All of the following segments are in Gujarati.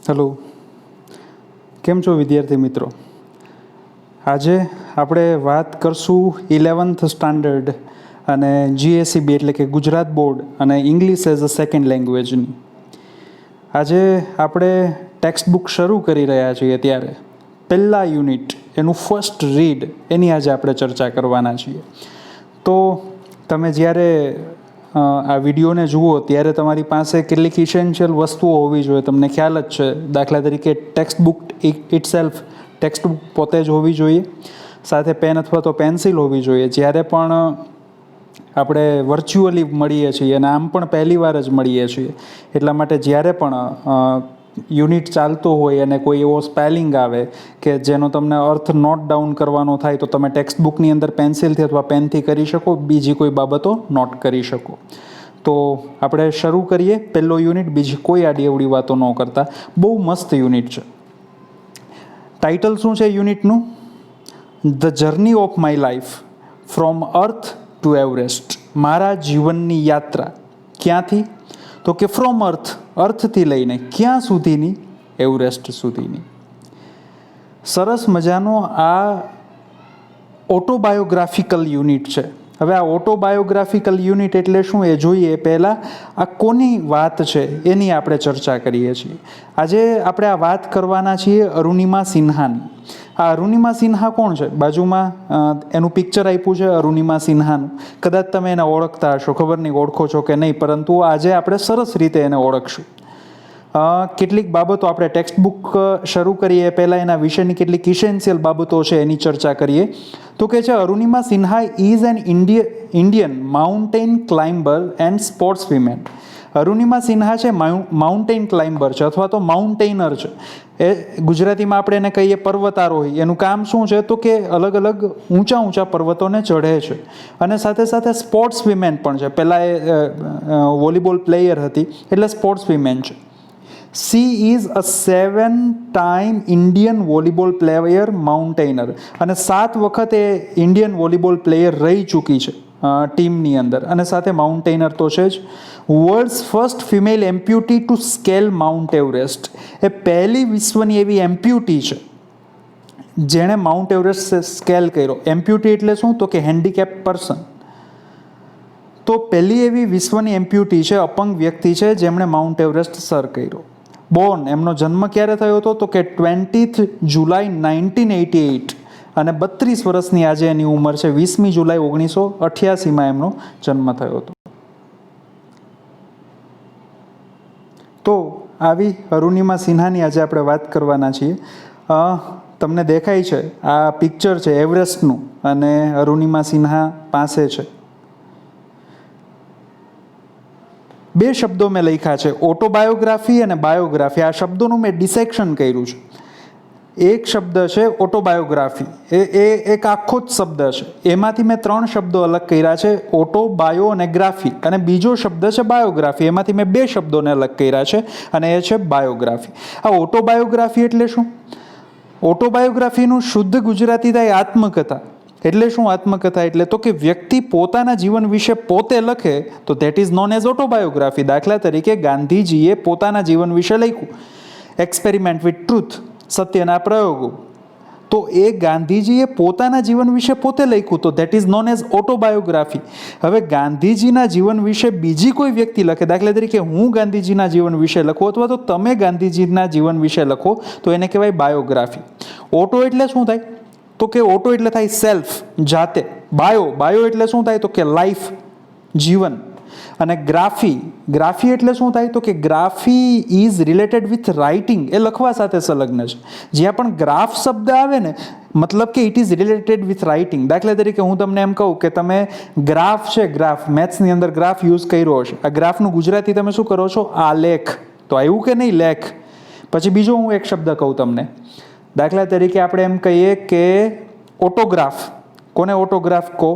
હેલો, કેમ છો વિદ્યાર્થી મિત્રો? આજે આપણે વાત કરશું 11th સ્ટાન્ડર્ડ અને GSEB એટલે કે ગુજરાત બોર્ડ અને ઇંગ્લિશ એઝ અ સેકન્ડ લેંગ્વેજની. આજે આપણે ટેક્સ્ટ બુક શરૂ કરી રહ્યા છીએ ત્યારે પહેલા યુનિટ એનું ફર્સ્ટ રીડ એની આજે આપણે ચર્ચા કરવાના છીએ. તો તમે જ્યારે આ વિડીયોને જુઓ ત્યારે તમારી પાસે કેટલીક ઇસેન્શિયલ વસ્તુઓ હોવી જોઈએ. તમને ખ્યાલ જ છે, દાખલા તરીકે text book itself, text book પોતે જ હોવી જોઈએ, સાથે પેન અથવા તો પેન્સિલ હોવી જોઈએ. જ્યારે પણ આપણે વર્ચ્યુઅલી મળીએ છીએ અને આમ પણ પહેલી વાર જ મળીએ છીએ, એટલા માટે જ્યારે પણ યુનિટ ચાલતો હોય અને કોઈ એવો સ્પેલિંગ આવે કે જેનો તમને અર્થ નોટ ડાઉન કરવાનો થાય તો તમે ટેક્સ્ટ બુકની અંદર પેન્સિલથી અથવા પેનથી કરી શકો, બીજી કોઈ બાબતો નોટ કરી શકો. તો આપણે શરૂ કરીએ પહેલો યુનિટ, બીજી કોઈ આડી અવળી વાતો ન કરતા. બહુ મસ્ત યુનિટ છે. ટાઇટલ શું છે યુનિટનું? The journey of my life from earth two Everest. મારા જીવનની યાત્રા ક્યાંથી? તો કે ફ્રોમ અર્થ, અર્થથી લઈને ક્યાં સુધીની? એવરેસ્ટ સુધીની. સરસ મજાનો આ ઓટોબાયોગ્રાફિકલ યુનિટ છે. હવે આ ઓટોબાયોગ્રાફિકલ યુનિટ એટલે શું એ જોઈએ પહેલાં આ કોની વાત છે એની આપણે ચર્ચા કરીએ છીએ. આજે આપણે આ વાત કરવાના છીએ અરુણિમા સિન્હાની. આ અરુણિમા સિન્હા કોણ છે? બાજુમાં એનું પિક્ચર આપ્યું છે અરુણિમા સિન્હાનું. કદાચ તમે એને ઓળખતા હશો, ખબર નહીં ઓળખો છો કે નહીં, પરંતુ આજે આપણે સરસ રીતે એને ઓળખશું. કેટલીક બાબતો આપણે ટેક્સ્ટ બુક શરૂ કરીએ પહેલાં એના વિશેની કેટલીક ઇસેન્શિયલ બાબતો છે એની ચર્ચા કરીએ. તો કે છે Arunima Sinha is an Indian mountain climber and sports women. Arunima Sinha છે માઉન્ટેન ક્લાઇમ્બર છે અથવા તો માઉન્ટેનર છે. એ ગુજરાતીમાં આપણે એને કહીએ પર્વતારોહી. એનું કામ શું છે તો કે અલગ અલગ ઊંચા પર્વતોને ચઢે છે અને સાથે સાથે સ્પોર્ટ્સ વિમેન પણ છે. પહેલાં એ વોલીબોલ પ્લેયર હતી એટલે સ્પોર્ટ્સ વિમેન છે. She is a 7-time Indian volleyball player mountaineer અને 7 વખત એ ઇન્ડિયન વોલીબોલ પ્લેયર રહી ચૂકી છે ટીમની અંદર અને સાથે માઉન્ટેનર તો છે જ. World's first female amputee to scale Mount Everest. એ પહેલી વિશ્વની એવી એમ્પ્યુટી છે જેણે માઉન્ટ એવરેસ્ટ સ્કેલ કર્યો. એમ્પ્યુટી એટલે શું તો કે હેન્ડીકેપ પર્સન. તો પહેલી એવી વિશ્વની એમ્પ્યુટી છે, અપંગ વ્યક્તિ છે જેમણે માઉન્ટ એવરેસ્ટ સર કર્યો. બોર્ન, એમનો જન્મ ક્યારે થયો હતો તો કે 20th જુલાઈ 1988 અને 32 વર્ષની આજે એની ઉંમર છે. 20મી જુલાઈ 1988માં એમનો જન્મ થયો હતો. તો આવી અરુણિમા સિન્હાની આજે આપણે વાત કરવાના છીએ. તમને દેખાય છે આ પિક્ચર છે એવરેસ્ટનું અને અરુણિમા સિન્હા પાસે છે. બે શબ્દો મેં લખ્યા છે, ઓટોબાયોગ્રાફી અને બાયોગ્રાફી. આ શબ્દોનું મેં ડિસેક્શન કર્યું છે. એક શબ્દ છે ઓટોબાયોગ્રાફી, એ એક આખો જ શબ્દ છે. એમાંથી મેં 3 શબ્દો અલગ કર્યા છે, ઓટો, બાયો અને ગ્રાફી. અને બીજો શબ્દ છે બાયોગ્રાફી, એમાંથી મેં 2 શબ્દોને અલગ કર્યા છે અને એ છે બાયોગ્રાફી. આ ઓટોબાયોગ્રાફી એટલે શું? ઓટોબાયોગ્રાફીનું શુદ્ધ ગુજરાતી થાય આત્મકથા. એટલે શું આત્મકથા? એટલે તો કે વ્યક્તિ પોતાના જીવન વિશે પોતે લખે તો that is known as autobiography. દાખલા તરીકે ગાંધીજીએ પોતાના જીવન વિશે લખ્યું, એક્સપેરિમેન્ટ વિથ ટ્રુથ, સત્યના પ્રયોગો. તો એ ગાંધીજીએ પોતાના જીવન વિશે પોતે લખ્યું તો that is known as autobiography. હવે ગાંધીજીના જીવન વિશે બીજી કોઈ વ્યક્તિ લખે, દાખલા તરીકે હું ગાંધીજીના જીવન વિશે લખું અથવા તો તમે ગાંધીજીના જીવન વિશે લખો તો એને કહેવાય બાયોગ્રાફી. ઓટો એટલે શું થાય તો કે ઓટો એટલે થાય સેલ્ફ, જાતે. બાયો એટલે શું થાય તો કે લાઈફ, જીવન. અને ગ્રાફી એટલે શું થાય તો કે ગ્રાફી ઇઝ રિલેટેડ વિથ રાઇટિંગ, એ લખવા સાથે સંલગ્ન છે. જ્યાં પણ ગ્રાફ શબ્દ આવે ને મતલબ કે it is related with writing. દાખલા તરીકે હું તમને એમ કહું કે તમે ગ્રાફ છે, ગ્રાફ મેથ્સની અંદર ગ્રાફ યુઝ કર્યો હશે. આ ગ્રાફનું ગુજરાતી તમે શું કરો છો? આલેખ. તો આવ્યું કે નહીં? લેખ. પછી બીજો હું એક શબ્દ કહું તમને. દાખલા તરીકે આપણે એમ કહીએ કે ઓટોગ્રાફ. કોને ઓટોગ્રાફ કહો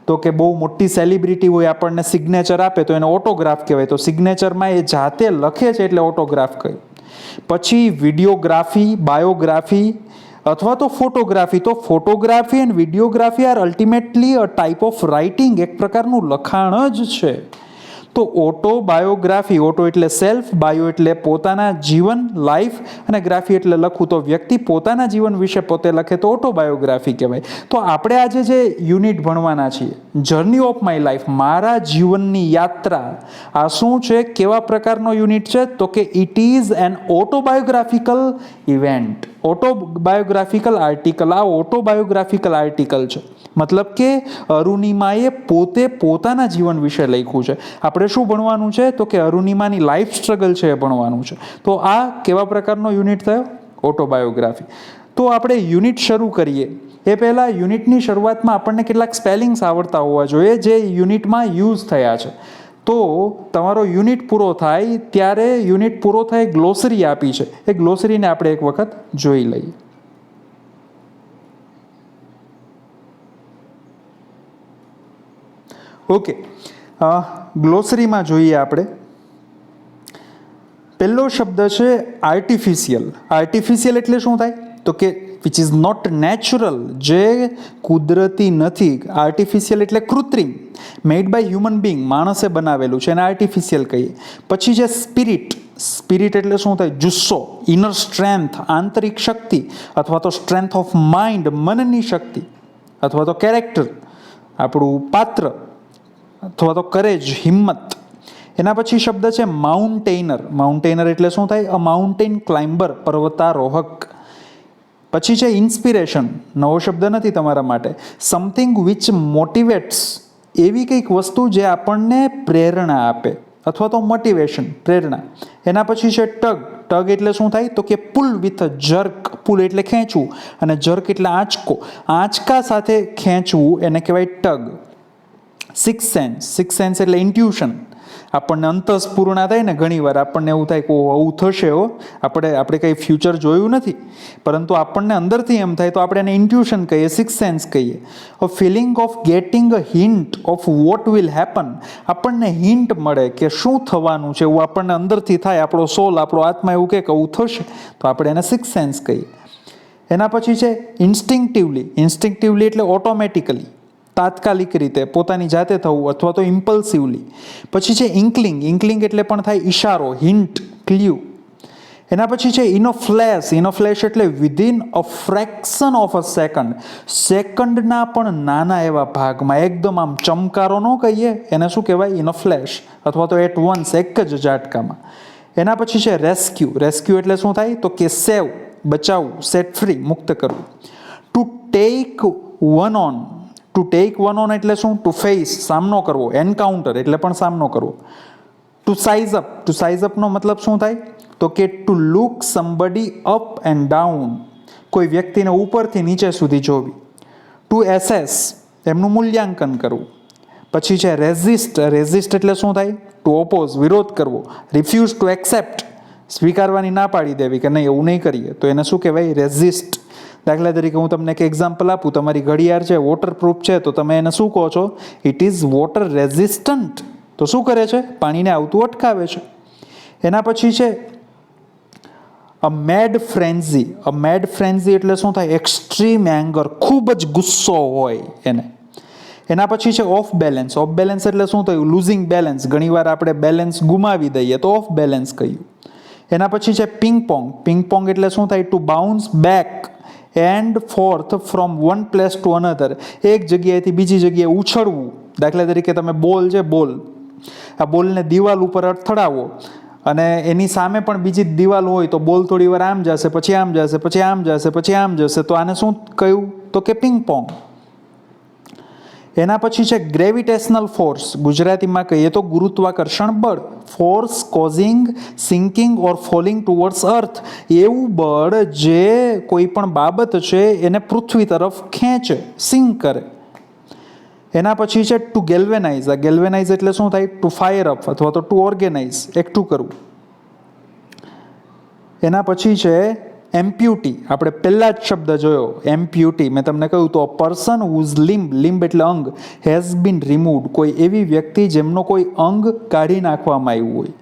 તો કે બહુ મોટી સેલિબ્રિટી હોય આપણને સિગ્નેચર આપે તો એને ઓટોગ્રાફ કહેવાય. તો સિગ્નેચરમાં એ જાતે લખે છે એટલે ઓટોગ્રાફ કહ્યું. પછી વિડીયોગ્રાફી, બાયોગ્રાફી અથવા તો ફોટોગ્રાફી. તો photography and videography are ultimately a type of writing, એક પ્રકારનું લખાણ જ છે. તો ઓટોબાયોગ્રાફી, ઓટો એટલે સેલ્ફ, બાયો એટલે પોતાના જીવન, લાઈફ, અને ગ્રાફી એટલે લખવું. તો વ્યક્તિ પોતાના જીવન વિશે પોતે લખે તો ઓટોબાયોગ્રાફી કહેવાય. તો આપણે આજે જે યુનિટ ભણવાના છીએ, જર્ની ઓફ માય લાઈફ, મારા જીવનની યાત્રા, આ શું છે, કેવા પ્રકારનો યુનિટ છે? તો કે it is an autobiographical event, autobiographical article. આ ઓટોબાયોગ્રાફિકલ આર્ટિકલ છે, મતલબ કે અરુણિમાએ પોતે પોતાના જીવન વિશે લખ્યું છે. આપણે શું ભણવાનું છે? તો કે અરુણિમાની લાઈફ સ્ટ્રગલ છે એ ભણવાનું છે. તો આ કેવા પ્રકારનો યુનિટ થયો? ઓટોબાયોગ્રાફી. તો આપણે યુનિટ શરૂ કરીએ એ પહેલાં યુનિટની શરૂઆતમાં આપણને કેટલાક સ્પેલિંગ્સ આવડતા હોવા જોઈએ જે યુનિટમાં યુઝ થયા છે. તો તમારો યુનિટ પૂરો થાય ત્યારે યુનિટ પૂરો થાય ગ્લોસરી આપી છે, એ ગ્લોસરીને આપણે એક વખત જોઈ લઈએ. ઓકે, ગ્લોસરીમાં જોઈએ આપણે. પહેલો શબ્દ છે આર્ટિફિશિયલ. આર્ટિફિશિયલ એટલે શું થાય? તો કે વિચ ઇઝ નોટ નેચરલ, જે કુદરતી નથી. આર્ટિફિશિયલ એટલે કૃત્રિમ, મેડ બાય હ્યુમન બિંગ, માણસે બનાવેલું છે, એને આર્ટિફિશિયલ કહીએ. પછી છે સ્પિરિટ. સ્પિરિટ એટલે શું થાય? જુસ્સો, ઇનર સ્ટ્રેન્થ, આંતરિક શક્તિ, અથવા તો સ્ટ્રેન્થ ઓફ માઇન્ડ, મનની શક્તિ, અથવા તો કેરેક્ટર, આપણું પાત્ર, અથવા તો કરેજ, હિંમત. એના પછી શબ્દ છે માઉન્ટેનર. માઉન્ટેનર એટલે શું થાય? અ માઉન્ટેન ક્લાઇમ્બર, પર્વતારોહક. પછી છે ઇન્સ્પિરેશન. નવો શબ્દ નથી તમારા માટે. સમથિંગ વિચ મોટિવેટ્સ, એવી કંઈક વસ્તુ જે આપણને પ્રેરણા આપે, અથવા તો મોટિવેશન, પ્રેરણા. એના પછી છે ટગ. ટગ એટલે શું થાય? તો કે પુલ વિથ જર્ક. પુલ એટલે ખેંચવું, અને જર્ક એટલે આંચકો. આંચકા સાથે ખેંચવું એને કહેવાય tug. Six sense. Six sense એટલે ઇન્ટ્યુશન. આપણને અંતસ્ફૂર્ણા થાય ને, ઘણીવાર આપણને એવું થાય કે આવું થશે, આપણે કંઈ ફ્યુચર જોયું નથી, પરંતુ આપણને અંદરથી એમ થાય તો આપણે એને ઇન્ટ્યુશન કહીએ, સિક્સ સેન્સ કહીએ. A feeling of getting a hint of what will happen. આપણને હિન્ટ મળે કે શું થવાનું છે, એવું આપણને અંદરથી થાય. આપણો સોલ, આપણો આત્મા એવું કહે કે આવું થશે, તો આપણે એને સિક્સ સેન્સ કહીએ. એના પછી છે ઇન્સ્ટિંક્ટિવલી. ઇન્સ્ટિંક્ટિવલી એટલે ઓટોમેટિકલી, તાત્કાલિક રીતે, પોતાની જાતે થવું, અથવા તો ઇમ્પલ્સિવલી. પછી છે ઇન્કલિંગ. ઇન્કલિંગ એટલે પણ થાય ઈશારો, હિન્ટ, ક્લ્યુ. એના પછી છે ઇનોફ્લેશ. ઇનોફ્લેશ એટલે within a fraction of a second. સેકન્ડના પણ નાના એવા ભાગમાં, એકદમ આમ ચમકારો ન કહીએ, એને શું કહેવાય? ઇનોફ્લેશ, અથવા તો એટ વન્સ, એક જ ઝાટકામાં. એના પછી છે રેસ્ક્યુ. રેસ્ક્યુ એટલે શું થાય? તો કે સેવ, બચાવવું, સેટ ફ્રી, મુક્ત કરવું. To take one on. To take one on એટલે શું? ટુ ફેસ, સામનો કરવો. એન્કાઉન્ટર એટલે પણ સામનો કરવો. To size up. To size અપનો મતલબ શું થાય? તો કે to look somebody up and down, કોઈ વ્યક્તિને ઉપરથી નીચે સુધી જોવી. ટુ એસેસ, એમનું મૂલ્યાંકન કરવું. પછી છે રેઝિસ્ટ. રેઝિસ્ટ એટલે શું થાય? ટુ ઓપોઝ, વિરોધ કરવો. રિફ્યુઝ ટુ એક્સેપ્ટ, સ્વીકારવાની ના પાડી દેવી કે નહીં એવું નહીં કરીએ, તો એને શું કહેવાય? રેઝિસ્ટ. દાખલા તરીકે હું તમને એક એક્ઝામ્પલ આપું. તમારી ઘડિયાળ છે, વોટરપ્રૂફ છે, તો તમે એને શું કહો છો? It is water resistant. તો શું કરે છે? પાણીને આવતું અટકાવે છે. એના પછી છે અ મેડ ફ્રેન્ઝી. અ મેડ ફ્રેન્ઝી એટલે શું થાય? એક્સ્ટ્રીમ એંગર, ખૂબ જ ગુસ્સો હોય એને. એના પછી છે ઓફ બેલેન્સ. ઓફ બેલેન્સ એટલે શું થયું? Losing balance. ઘણીવાર આપણે બેલેન્સ ગુમાવી દઈએ તો ઓફ બેલેન્સ કહ્યું. એના પછી છે પિંગ પોંગ. પિંગ પોંગ એટલે શું થાય? To bounce back and forth from one place to another. એક જગ્યાએથી બીજી જગ્યાએ ઉછળવું. દાખલા તરીકે તમે બોલ છે, બોલ, આ બોલને દિવાલ ઉપર અથડાવો અને એની સામે પણ બીજી દિવાલ હોય તો બોલ થોડી વાર આમ જશે, પછી આમ જશે, પછી આમ જશે, પછી આમ જશે, તો આને શું કહ્યું? તો કે પિંગ પોંગ. એના પછી છે ગ્રેવિટેશનલ ફોર્સ. ગુજરાતીમાં કહીએ તો ગુરુત્વાકર્ષણ બળ. ફોર્સ કોઝિંગ સિંકિંગ ઓર ફોલિંગ ટુવર્ડ્સ અર્થ. એવું બળ જે કોઈ પણ બાબત છે એને પૃથ્વી તરફ ખેંચે, સિંક કરે. એના પછી છે ટુ ગેલ્વેનાઇઝ. આ ગેલ્વેનાઇઝ એટલે શું થાય? ટુ ફાયર અપ, અથવા તો ટુ ઓર્ગેનાઇઝ, એકઠું કરવું. એના પછી છે એમ્પ્યુટી. આપણે પહેલા જ શબ્દ જોયો, એમ્પ્યુટી. મેં તમને કહ્યું તો પર્સન હુઝ લિમ્બ. લિમ્બ એટલે અંગ. Has been removed. કોઈ એવી વ્યક્તિ જેમનો કોઈ અંગ કાઢી નાખવામાં આવ્યું હોય,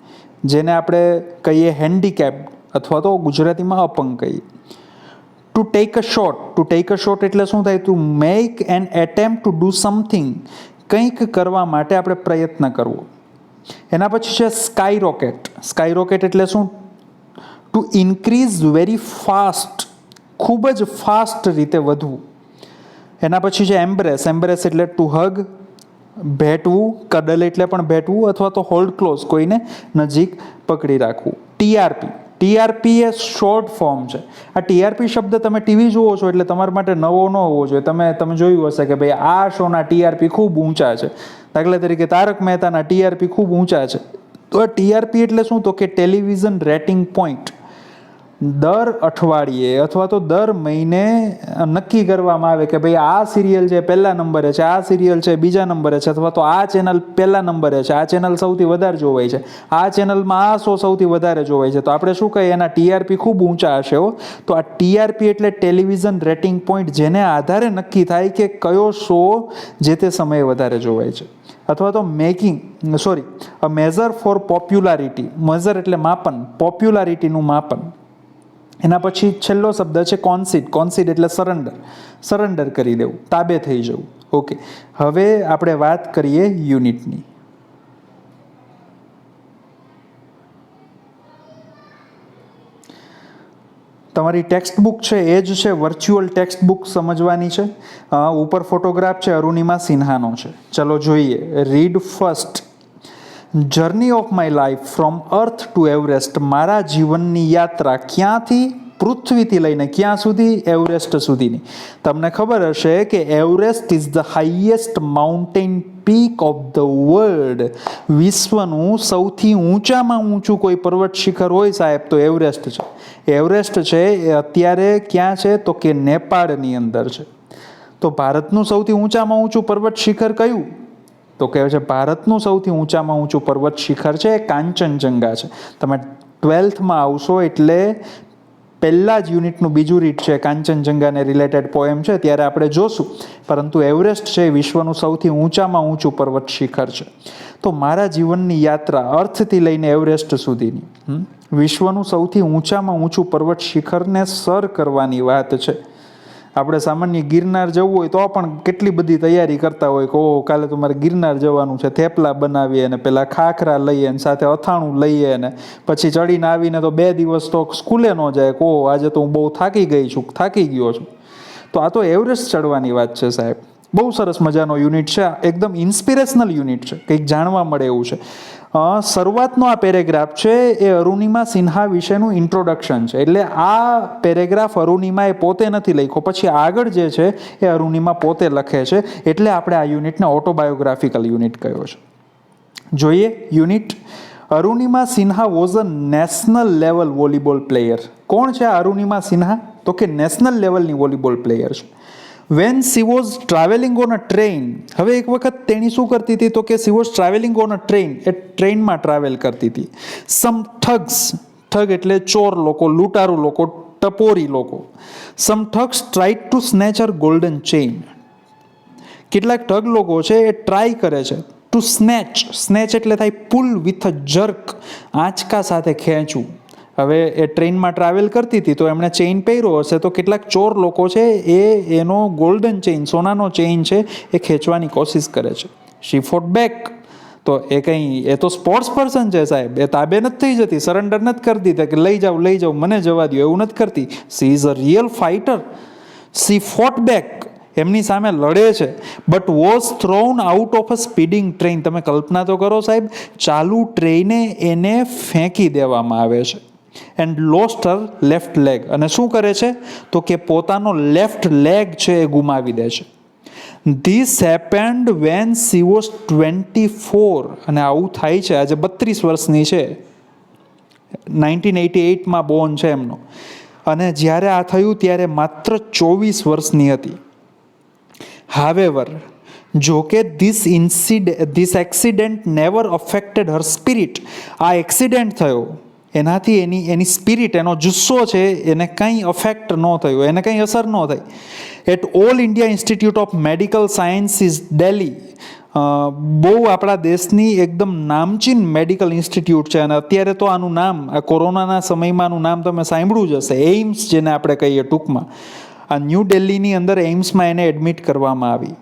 જેને આપણે કહીએ હેન્ડીકેપ, અથવા તો ગુજરાતીમાં અપંગ કહીએ. To take a shot. To take a shot એટલે શું થાય? To make an attempt to do something. કંઈક કરવા માટે આપણે પ્રયત્ન કરવો. એના પછી છે સ્કાય રોકેટ. સ્કાય રોકેટ એટલે શું? ટુ ઇન્ક્રીઝ વેરી ફાસ્ટ, ખૂબ જ ફાસ્ટ રીતે વધવું. એના પછી છે એમ્બ્રેસ. એમ્બ્રેસ એટલે ટુ હગ, ભેટવું. કડલ એટલે પણ ભેટવું અથવા તો હોલ્ડ ક્લોઝ, કોઈને નજીક પકડી રાખવું. ટીઆરપી. ટીઆરપી એ શોર્ટ ફોર્મ છે. આ ટીઆરપી શબ્દ તમે ટીવી જુઓ છો એટલે તમારા માટે નવો ન હોવો જોઈએ. તમે જોયું હશે કે ભાઈ આ શોના ટીઆરપી ખૂબ ઊંચા છે. દાખલા તરીકે તારક મહેતાના ટીઆરપી ખૂબ ઊંચા છે. તો આ ટીઆરપી એટલે શું? તો કે ટેલિવિઝન રેટિંગ પોઈન્ટ. દર અઠવાડિયે અથવા તો દર મહિને નક્કી કરવામાં આવે કે ભાઈ આ સિરિયલ છે પહેલા નંબરે છે, આ સિરિયલ છે બીજા નંબરે છે, અથવા તો આ ચેનલ પહેલા નંબરે છે, આ ચેનલ સૌથી વધારે જોવાય છે, આ ચેનલમાં આ શો સૌથી વધારે જોવાય છે. તો આપણે શું કહીએ? એના ટીઆરપી ખૂબ ઊંચા હશે હો. તો આ ટીઆરપી એટલે ટેલિવિઝન રેટિંગ પોઈન્ટ, જેને આધારે નક્કી થાય કે કયો શો જે તે સમયે વધારે જોવાય છે. અથવા તો અ મેઝર ફોર પોપ્યુલારિટી. મેઝર એટલે માપન, પોપ્યુલારિટીનું માપન. એના પછી છેલ્લો શબ્દ છે કોન્સીડ. કોન્સીડ એટલે સરેન્ડર. સરેન્ડર કરી દેવું, તાબે થઈ જવું. ઓકે, હવે આપણે વાત કરીએ યુનિટની. તમારી ટેક્સ્ટ બુક છે એ જ છે, વર્ચ્યુઅલ ટેક્સ્ટ બુક સમજવાની છે. ઉપર ફોટોગ્રાફ છે અરુણિમા સિન્હાનો છે. ચલો જોઈએ. Read first. Journey of my life from earth two Everest. મારા જીવનની યાત્રા ક્યાંથી, પૃથ્વીથી લઈને ક્યાં સુધી? એવરેસ્ટ સુધીની. તમને ખબર હશે કે Everest is the highest mountain peak of the world. વિશ્વનું સૌથી ઊંચામાં ઊંચું કોઈ પર્વત શિખર હોય સાહેબ તો એવરેસ્ટ છે. એવરેસ્ટ છે એ અત્યારે ક્યાં છે? તો કે નેપાળની અંદર છે. તો ભારતનું સૌથી ઊંચામાં ઊંચું પર્વત શિખર કયું? તો કહેવાય છે ભારતનું સૌથી ઊંચામાં ઊંચું પર્વત શિખર છે એ કાંચનજંગા છે. તમે 12થમાં આવશો એટલે પહેલા જ યુનિટનું બીજું રીડ છે, કાંચનજંગાને રિલેટેડ પોએમ છે, ત્યારે આપણે જોશું. પરંતુ એવરેસ્ટ છે એ વિશ્વનું સૌથી ઊંચામાં ઊંચું પર્વત શિખર છે. તો મારા જીવનની યાત્રા અર્થથી લઈને એવરેસ્ટ સુધીની વિશ્વનું સૌથી ઊંચામાં ઊંચું પર્વત શિખરને સર કરવાની વાત છે. આપણે સામાન્ય ગિરનાર જવું હોય તો પણ કેટલી બધી તૈયારી કરતા હોય કે ઓહ કાલે તમારે ગિરનાર જવાનું છે, થેપલા બનાવીએ ને પેલા ખાખરા લઈએ ને સાથે અથાણું લઈએ ને પછી ચડીને આવીને તો 2 દિવસ તો સ્કૂલે ન જાય કે ઓહ આજે તો હું બહુ થાકી ગયો છું. તો આ તો એવરેસ્ટ ચડવાની વાત છે સાહેબ. બહુ સરસ મજાનો યુનિટ છે, એકદમ ઇન્સ્પિરેશનલ યુનિટ છે, કંઈક જાણવા મળે એવું છે. શરૂઆતનો આ પેરેગ્રાફ છે એ અરુણિમા સિન્હા વિશેનું ઇન્ટ્રોડક્શન છે. એટલે આ પેરેગ્રાફ અરુણિમાએ પોતે નથી લખ્યો, પછી આગળ જે છે એ અરુણિમા પોતે લખે છે. એટલે આપણે આ યુનિટને ઓટોબાયોગ્રાફિકલ યુનિટ કહ્યો છે. જોઈએ unit. Arunima Sinha was a national level volleyball player. કોણ છે અરુણિમા સિન્હા? તો કે નેશનલ લેવલની વોલીબોલ પ્લેયર છે. When she was travelling on a train. હવે એક વખત તેણી શું કરતી હતી? તો કે she was travelling on a train. એ ટ્રેનમાં ટ્રાવેલ કરતી હતી. સમ ઠગ્સ. ઠગ એટલે ચોર લોકો, લૂંટારૂ લોકો, ટપોરી લોકો. Some thugs tried to snatch her golden chain. કેટલાક ઠગ લોકો છે એ ટ્રાય કરે છે ટુ સ્નેચ. સ્નેચ એટલે થાય પુલ વિથ અ જર્ક, આંચકા સાથે ખેંચવું. હવે એ ટ્રેનમાં ટ્રાવેલ કરતી હતી તો એમણે ચેઇન પહેર્યો હશે તો કેટલાક ચોર લોકો છે એ એનો ગોલ્ડન ચેઇન, સોનાનો ચેઇન છે એ ખેંચવાની કોશિશ કરે છે. શી ફોટ બેક. તો એ તો સ્પોર્ટ્સ પર્સન છે સાહેબ, એ તાબે નથી થઈ જતી, સરેન્ડર નથી કરતી કે લઈ જાઓ મને જવા દો, એવું નથી કરતી. She is a real fighter. She fought back. એમની સામે લડે છે. But was thrown out of a speeding train. તમે કલ્પના તો કરો સાહેબ, ચાલુ ટ્રેને એને ફેંકી દેવામાં આવે છે. And lost her left leg. અને શું કરે છે? તો કે પોતાનો લેફ્ટ લેગ છે એ ગુમાવી દે છે. This happened when she was 24. અને આવું થાય છે, આજે 32 વર્ષની છે, 1988માં બોર્ન છે એમનો. અને જ્યારે આ થયું ત્યારે માત્ર 24 વર્ષની હતી. હાવેવર, જોકે this accident never affected Har spirit. આ એક્સિડન્ટ થયો એનાથી એની સ્પિરિટ, એનો જુસ્સો છે એને કંઈ અફેક્ટ ન થયો, એને કંઈ અસર ન થઈ. At All India institute of medical Sciences Delhi. બહુ આપણા દેશની એકદમ નામચીન મેડિકલ ઇન્સ્ટિટ્યૂટ છે. અને અત્યારે તો આનું નામ, આ કોરોનાના સમયમાં આનું નામ તમે સાંભળ્યું જ હશે, એઇમ્સ જેને આપણે કહીએ ટૂંકમાં. આ ન્યૂ દિલ્હીની અંદર એઇમ્સમાં એને એડમિટ કરવામાં આવી.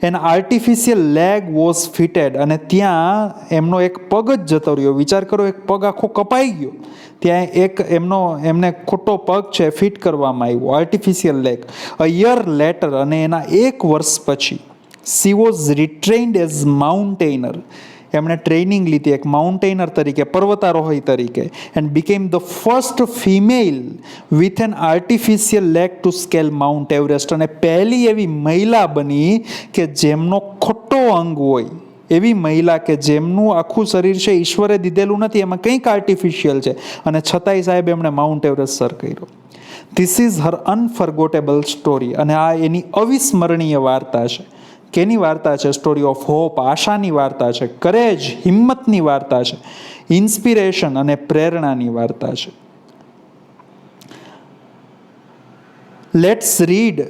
An artificial leg was fitted, અને ત્યાં એમનો એક પગ જ જતો રહ્યો. વિચાર કરો, એક પગ આખો કપાઈ ગયો, ત્યાં એક એમને ખોટો પગ છે ફિટ કરવામાં આવ્યો, artificial leg. A year later, અને એના 1 વર્ષ પછી, she was retrained as mountaineer, એમણે ટ્રેનિંગ લીધી એક માઉન્ટેનર તરીકે, પર્વતારોહી તરીકે, and became the first female with an artificial leg to scale Mount Everest, અને પહેલી એવી મહિલા બની કે જેમનો ખોટો અંગ હોય, એવી મહિલા કે જેમનું આખું શરીર છે ઈશ્વરે દીધેલું નથી, એમાં કંઈક આર્ટિફિશિયલ છે, અને છતાંય સાહેબ એમણે માઉન્ટ એવરેસ્ટ સર કર્યો. ધીસ ઇઝ હર અનફર્ગોટેબલ સ્ટોરી, અને આ એની અવિસ્મરણીય વાર્તા છે. કેની વાર્તા છે? સ્ટોરી ઓફ હોપ, આશાની વાર્તા છે, કરેજ, હિંમતની વાર્તા છે, ઇન્સ્પિરેશન અને પ્રેરણાની વાર્તા છે. Let's read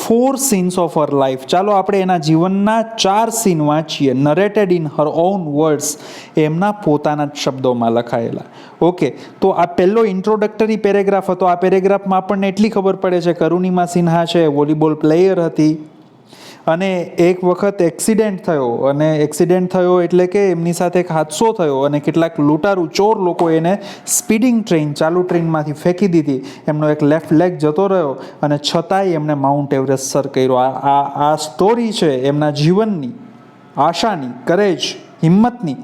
4 scenes of her life. ચાલો આપણે એના જીવનના 4 સીન વાંચીએ, નરેટેડ ઇન હર ઓન વર્ડ્સ, એમના પોતાના જ શબ્દોમાં લખાયેલા. ઓકે, તો આ પહેલો ઇન્ટ્રોડક્ટરી પેરેગ્રાફ હતો. આ પેરેગ્રાફમાં આપણને એટલી ખબર પડે છે કે અરુણિમા સિન્હા છે વોલીબોલ પ્લેયર હતી, અને એક વખત એક્સિડન્ટ થયો, અને એક્સિડન્ટ થયો એટલે કે એમની સાથે એક હાદસો થયો, અને કેટલાક લૂંટારૂ ચોર લોકો એને સ્પીડિંગ ટ્રેન, ચાલુ ટ્રેનમાંથી ફેંકી દીધી. એમનો એક લેફ્ટ લેગ જતો રહ્યો, અને છતાંય એમને માઉન્ટ એવરેસ્ટ સર કર્યો. આ સ્ટોરી છે એમના જીવનની, આશાની, કરેજ, હિંમતની.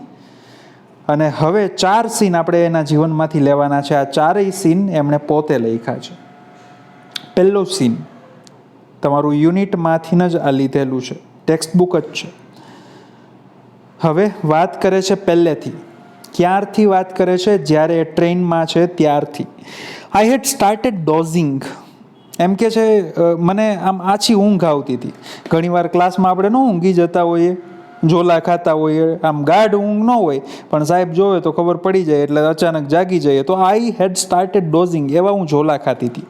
અને હવે 4 સીન આપણે એના જીવનમાંથી લેવાના છે. આ 4ય સીન એમણે પોતે લખ્યા છે. પહેલો સીન તમારું યુનિટમાંથી જ આ લીધેલું છે, ટેક્સ્ટ બુક જ છે. હવે વાત કરે છે પહેલેથી. ક્યારથી વાત કરે છે? જ્યારે એ ટ્રેનમાં છે ત્યારથી. આઈ હેડ સ્ટાર્ટેડ ડોઝિંગ, એમ કે છે મને આમ આછી ઊંઘ આવતી હતી. ઘણીવાર ક્લાસમાં આપણે ન ઊંઘી જતા હોઈએ, ઝોલા ખાતા હોઈએ, આમ ગાઢ ઊંઘ ન હોય, પણ સાહેબ જોવે તો ખબર પડી જાય, એટલે અચાનક જાગી જઈએ. તો આઈ હેડ સ્ટાર્ટેડ ડોઝિંગ, એવા હું ઝોલા ખાતી હતી.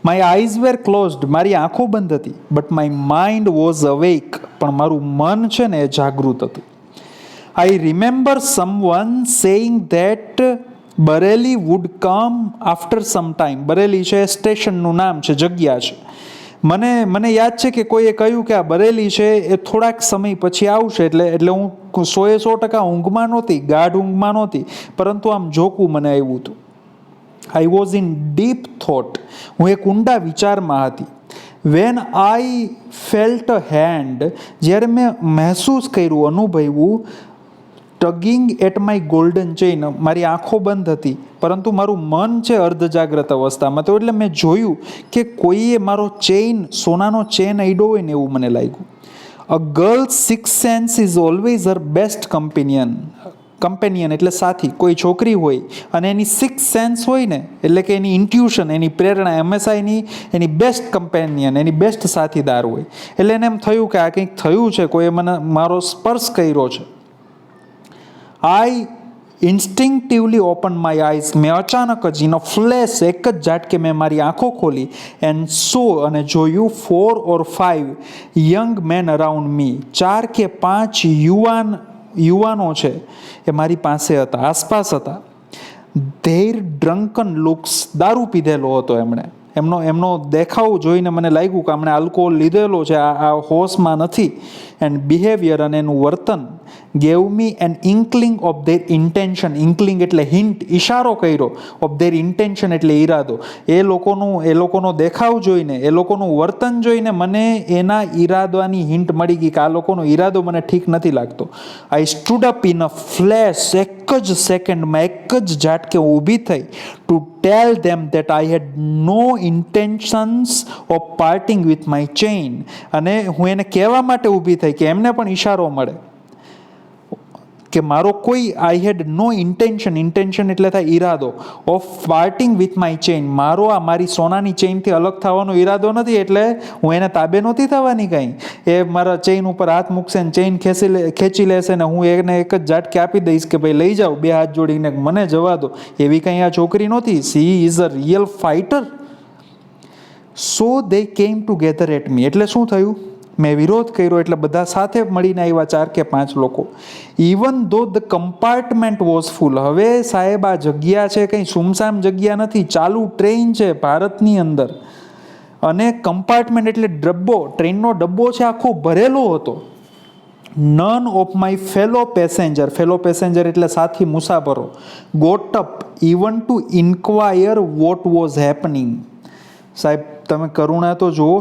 માય આઈઝ વેર ક્લોઝડ, મારી આંખો બંધ હતી. But my mind was awake, પણ મારું મન છે ને એ જાગૃત હતું. I remember someone saying that Bareilly would come after some time. Bareilly છે સ્ટેશનનું નામ છે, જગ્યા છે. મને યાદ છે કે કોઈએ કહ્યું કે આ બરેલી છે એ થોડાક સમય પછી આવશે. એટલે હું 100% ઊંઘમાં નહોતી, ગાઢ ઊંઘમાં નહોતી, પરંતુ આમ જોકું મને આવ્યું હતું. I was in deep thought, હું એક ઊંડા વિચારમાં હતી. When I felt a hand, જ્યારે મેં મહેસૂસ કર્યું, અનુભવ્યું, tugging at my golden chain. મારી આંખો બંધ હતી, પરંતુ મારું મન છે અર્ધજાગ્રત અવસ્થામાં. તો એટલે મેં જોયું કે કોઈએ મારો ચેઇન, સોનાનો ચેન અડ્યો હોય ને એવું મને લાગ્યું. A girl's six sense is always her best companion એટલે સાથી. કોઈ છોકરી હોય અને એની સિક્સ સેન્સ હોય ને, એટલે કે એની ઇન્ટ્યુશન, એની પ્રેરણા હંમેશા એની બેસ્ટ કમ્પેનિયન, એની બેસ્ટ સાથીદાર હોય. એટલે એને એમ થયું કે આ કંઈક થયું છે, કોઈએ મારો સ્પર્શ કર્યો છે. આઈ ઇન્સ્ટિંક્ટિવલી ઓપન માય આઈઝ, મેં અચાનક જ ઇન અ ફ્લેશ, એક જ ઝાટકે મેં મારી આંખો ખોલી. એન્ડ સો, અને જોયું, 4 or 5 young men around me, 4 કે 5 યુવાનો છે એ મારી પાસે હતા, આસપાસ હતા. ધેર ડ્રંકન લુક્સ, દારૂ પીધેલો હતો એમણે. એમનો દેખાવ જોઈને મને લાગ્યું કે આમણે આલ્કોહોલ લીધેલો છે, આ હોશમાં નથી. એન્ડ બિહેવિયર, અને એનું વર્તન, gave me N inkling of their intention. Inkling એટલે હિન્ટ, ઇશારો કર્યો. ઓફ ધેર ઇન્ટેન્શન એટલે ઈરાદો. એ લોકોનો દેખાવ જોઈને, એ લોકોનું વર્તન જોઈને મને એના ઈરાદાની હિન્ટ મળી ગઈ કે આ લોકોનો ઈરાદો મને ઠીક નથી લાગતો. I stood up in a flash, એક જ સેકન્ડમાં, એક જ ઝાટકે ઊભી થઈ. To tell them that I had no intentions of parting with my chain. અને હું એને કહેવા માટે ઊભી થઈ કે એમને પણ ઈશારો મળે કે મારો કોઈ, આઈ હેડ નો ઇન્ટેન્શન એટલે થાય ઈરાદો, of parting with my chain, મારો આ મારી સોનાની ચેઇનથી અલગ થવાનો ઈરાદો નથી. એટલે હું એને તાબે નહોતી થવાની કંઈ. એ મારા ચેઇન ઉપર હાથ મૂકશે ને ચેઇન ખેંચી લેશે ને હું એને એક જ ઝાટકે આપી દઈશ કે ભાઈ લઈ જાઓ, 2 હાથ જોડીને મને જવા દો. એવી કંઈ આ છોકરી નહોતી. She is a real fighter. So they came together at me, એટલે શું થયું? મેં વિરોધ કર્યો એટલે બધા સાથે મળીને આવ્યા, 4 કે 5 લોકો. ઇવન ધો ધ કમ્પાર્ટમેન્ટ વોઝ ફૂલ. હવે સાહેબ આ જગ્યા છે કંઈ સુમસામ જગ્યા નથી, ચાલુ ટ્રેન છે ભારતની અંદર. અને કમ્પાર્ટમેન્ટ એટલે ડબ્બો, ટ્રેનનો ડબ્બો છે આખો ભરેલો હતો. None of my fellow passenger એટલે સાથી મુસાફરો got up even to inquire what was happening. સાહેબ તમે કરુણા તો જુઓ